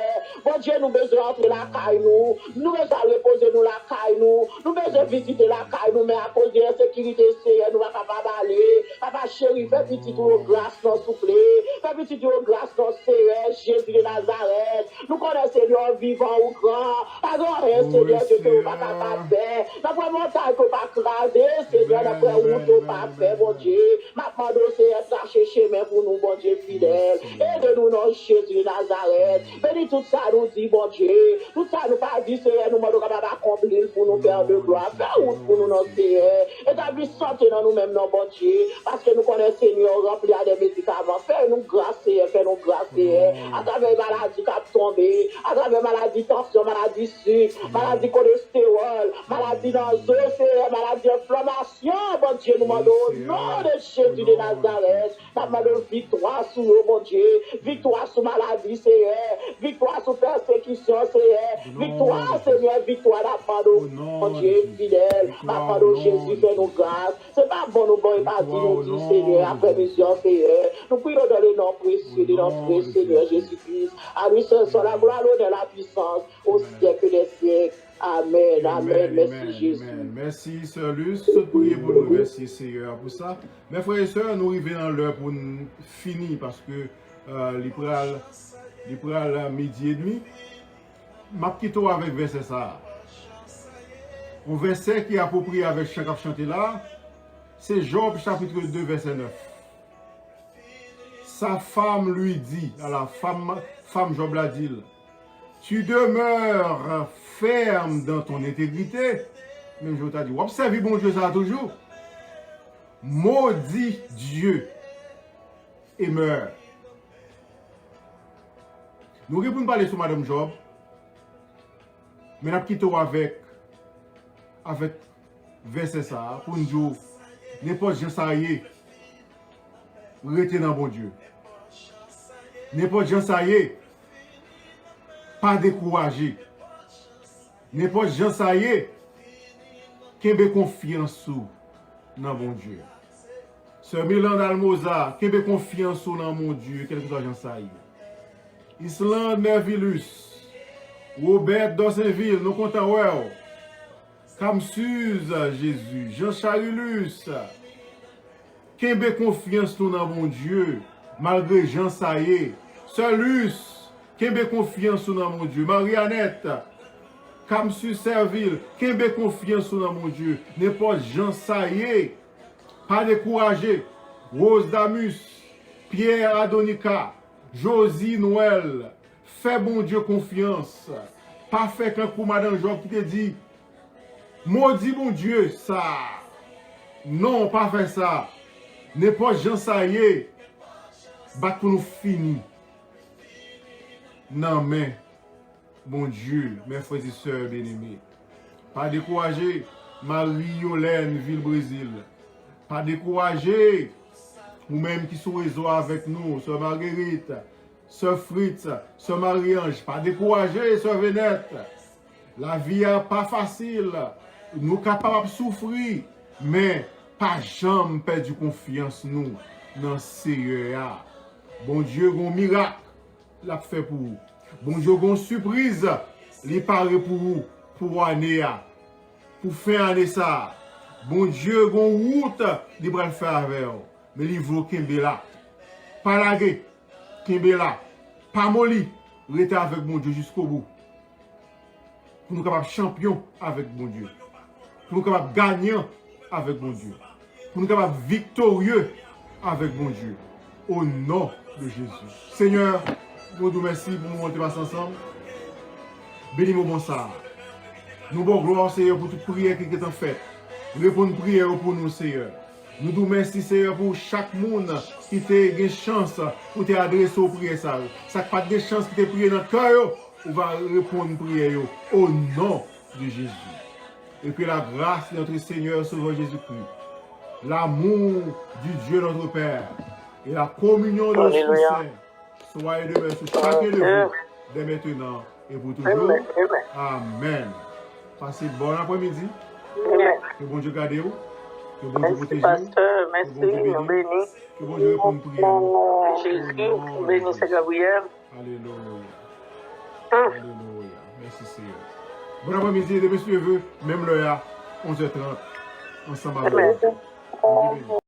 S5: bon Dieu, nous besoin entrer la caille, nous besoin reposer nous la caille, nous besoin visiter la caille, nous, mais à cause de l'insécurité, Seigneur, nous va pas aller, papa chéri, fais petit tour grâce, non souffler, fais petit tour grâce, non Seigneur, Jésus de Nazareth, nous connaissons Seigneur vivant ou grand, pas grand rien, Seigneur, Dieu que vous pas capable de faire, d'après montagne qu'on pas craser, Seigneur, d'après route qu'on pas faire, bon Dieu, maintenant, Seigneur, chercher chemin pour nous, bon Dieu fidèle, aide-nous, non Jésus de Nazareth, bénis tout ça, nous dit, bon Dieu, tout ça, nous pas dit, Seigneur, nous demandons capable d'accomplir pour nous faire de gloire, faire route pour nous, non Seigneur, établir santé dans nous-mêmes, non, bon Dieu, parce que nous connaissons, Seigneur, remplir des médicaments, fais-nous grâce, fais-nous grâce, à travers maladie qui a tombé, à travers maladie tension, maladie sucre, maladie cholestérol, maladie dans les os, maladie inflammation, bon Dieu, nous demandons au nom de Jésus de Nazareth, nous demandons victoire sur nous, bon Dieu, victoire sur maladie, Seigneur, victoire sur persécution, Seigneur, victoire, Seigneur, victoire, la pardon, mon Dieu, fidèle, la pardon, Jésus, fais-nous grâce, c'est pas bon, nous bon, pas dit, nous dit, Seigneur, après mission, Seigneur, nous prions dans les noms précieux de notre Seigneur Jésus-Christ, à lui seul soit la gloire, l'honneur, la puissance, au siècle des siècles. Amen, amen, merci Jésus.
S2: Merci, Sœur Luce, priez pour nous, merci Seigneur pour ça. Mes frères et sœurs, nous arrivons dans l'heure pour finir parce que l'Ipral midi et demi. Ma petite avec verset ça. Un verset qui est approprié avec chaque chanté là, c'est Job chapitre 2, verset 9. Sa femme lui dit, à la femme Job l'a dit, tu demeures ferme dans ton intégrité. Même je t'ai dit, observez bon Dieu ça toujours. Maudit Dieu et meurt. Nous répondons parler sur Madame Job, mais nous quittons avec verset ça pour nous dire, n'importe qui ça y est, restez dans bon Dieu. N'importe qui ça y est, pas découragé. N'importe qui ça y est, qu'ayez confiance dans bon Dieu. Sœur Milan Dalmoza, qu'ayez confiance dans mon Dieu, quel que soit ça y est. Island Mervilus, Robert Dossenville, nous comptons ouais. Kamsuz, Jésus. Jean Charulus. Kembe confiance tout dans mon Dieu. Malgré Jean Saye. Solus. Kembe confiance tout dans mon Dieu. Mariannette. Kamsuz Serville. Kembe confiance tout dans mon Dieu. N'importe Jean Saye. Pas découragé. Rose Damus. Pierre Adonica. Josie Noël. Fais bon Dieu confiance. Pas fait qu'un coup Madame Job qui te dit, maudit mon Dieu, ça. Non, pas fait ça. N'est pas Jean Saye. Bat pour nous finir. Non, mais, mon Dieu, mes frères et sœurs bien-aimés. Pas décourager Marie-Yolène, Ville-Brésil. Pas décourager ou même qui sont réseau avec nous, Sœur Marguerite, Sœur Fritz, Sœur Marie-Ange. Pas décourager, Sœur Vénette. La vie n'est pas facile. Nous sommes capables de souffrir, mais pas jamais perdre confiance nous dans le Seigneur. Bon Dieu, un miracle, l'a fait pour vous. Bon Dieu, une surprise, il parle pour vous, pour l'année, pour faire année ça. Bon Dieu, une route, il va le faire avec vous. Mais il faut qu'il y ait là. Pas laguer, qu'il y ait là. Pas molli, rester avec mon Dieu jusqu'au bout. Pour nous capables champion avec mon Dieu. Pour nous capables gagnants avec mon Dieu. Pour nous capables victorieux avec mon Dieu. Au nom de Jésus. Seigneur, nous vous remercions pour nous monter ensemble. Bénis-moi bon ça. Nous bon gloire, Seigneur, pour toute prière qui est en fait. Répondre prière pour nous, Seigneur. Nous vous remercions, Seigneur, pour chaque monde qui t'a eu chance pour t'adresser aux prières. Ça n'a pas de chance qui t'a prié dans le cœur, on va répondre prière au nom de Jésus. Et que la grâce de notre Seigneur Sauveur Jésus-Christ, l'amour du Dieu notre Père et la communion de l'Esprit Saint soient et demeurent sur chacun de vous, dès maintenant et pour toujours. Amen. Passez bon après-midi. Que bon Dieu garde vous. Que bon Dieu protège vous.
S3: Pasteur, merci, nous bénis.
S2: Que bon Dieu réponde prière.
S3: Jésus, bénis Saint Gabriel.
S2: Alléluia. Alléluia. Merci Seigneur. Bon après-midi, de messieurs, même l'heure, 11h30. Ensemble avec vous.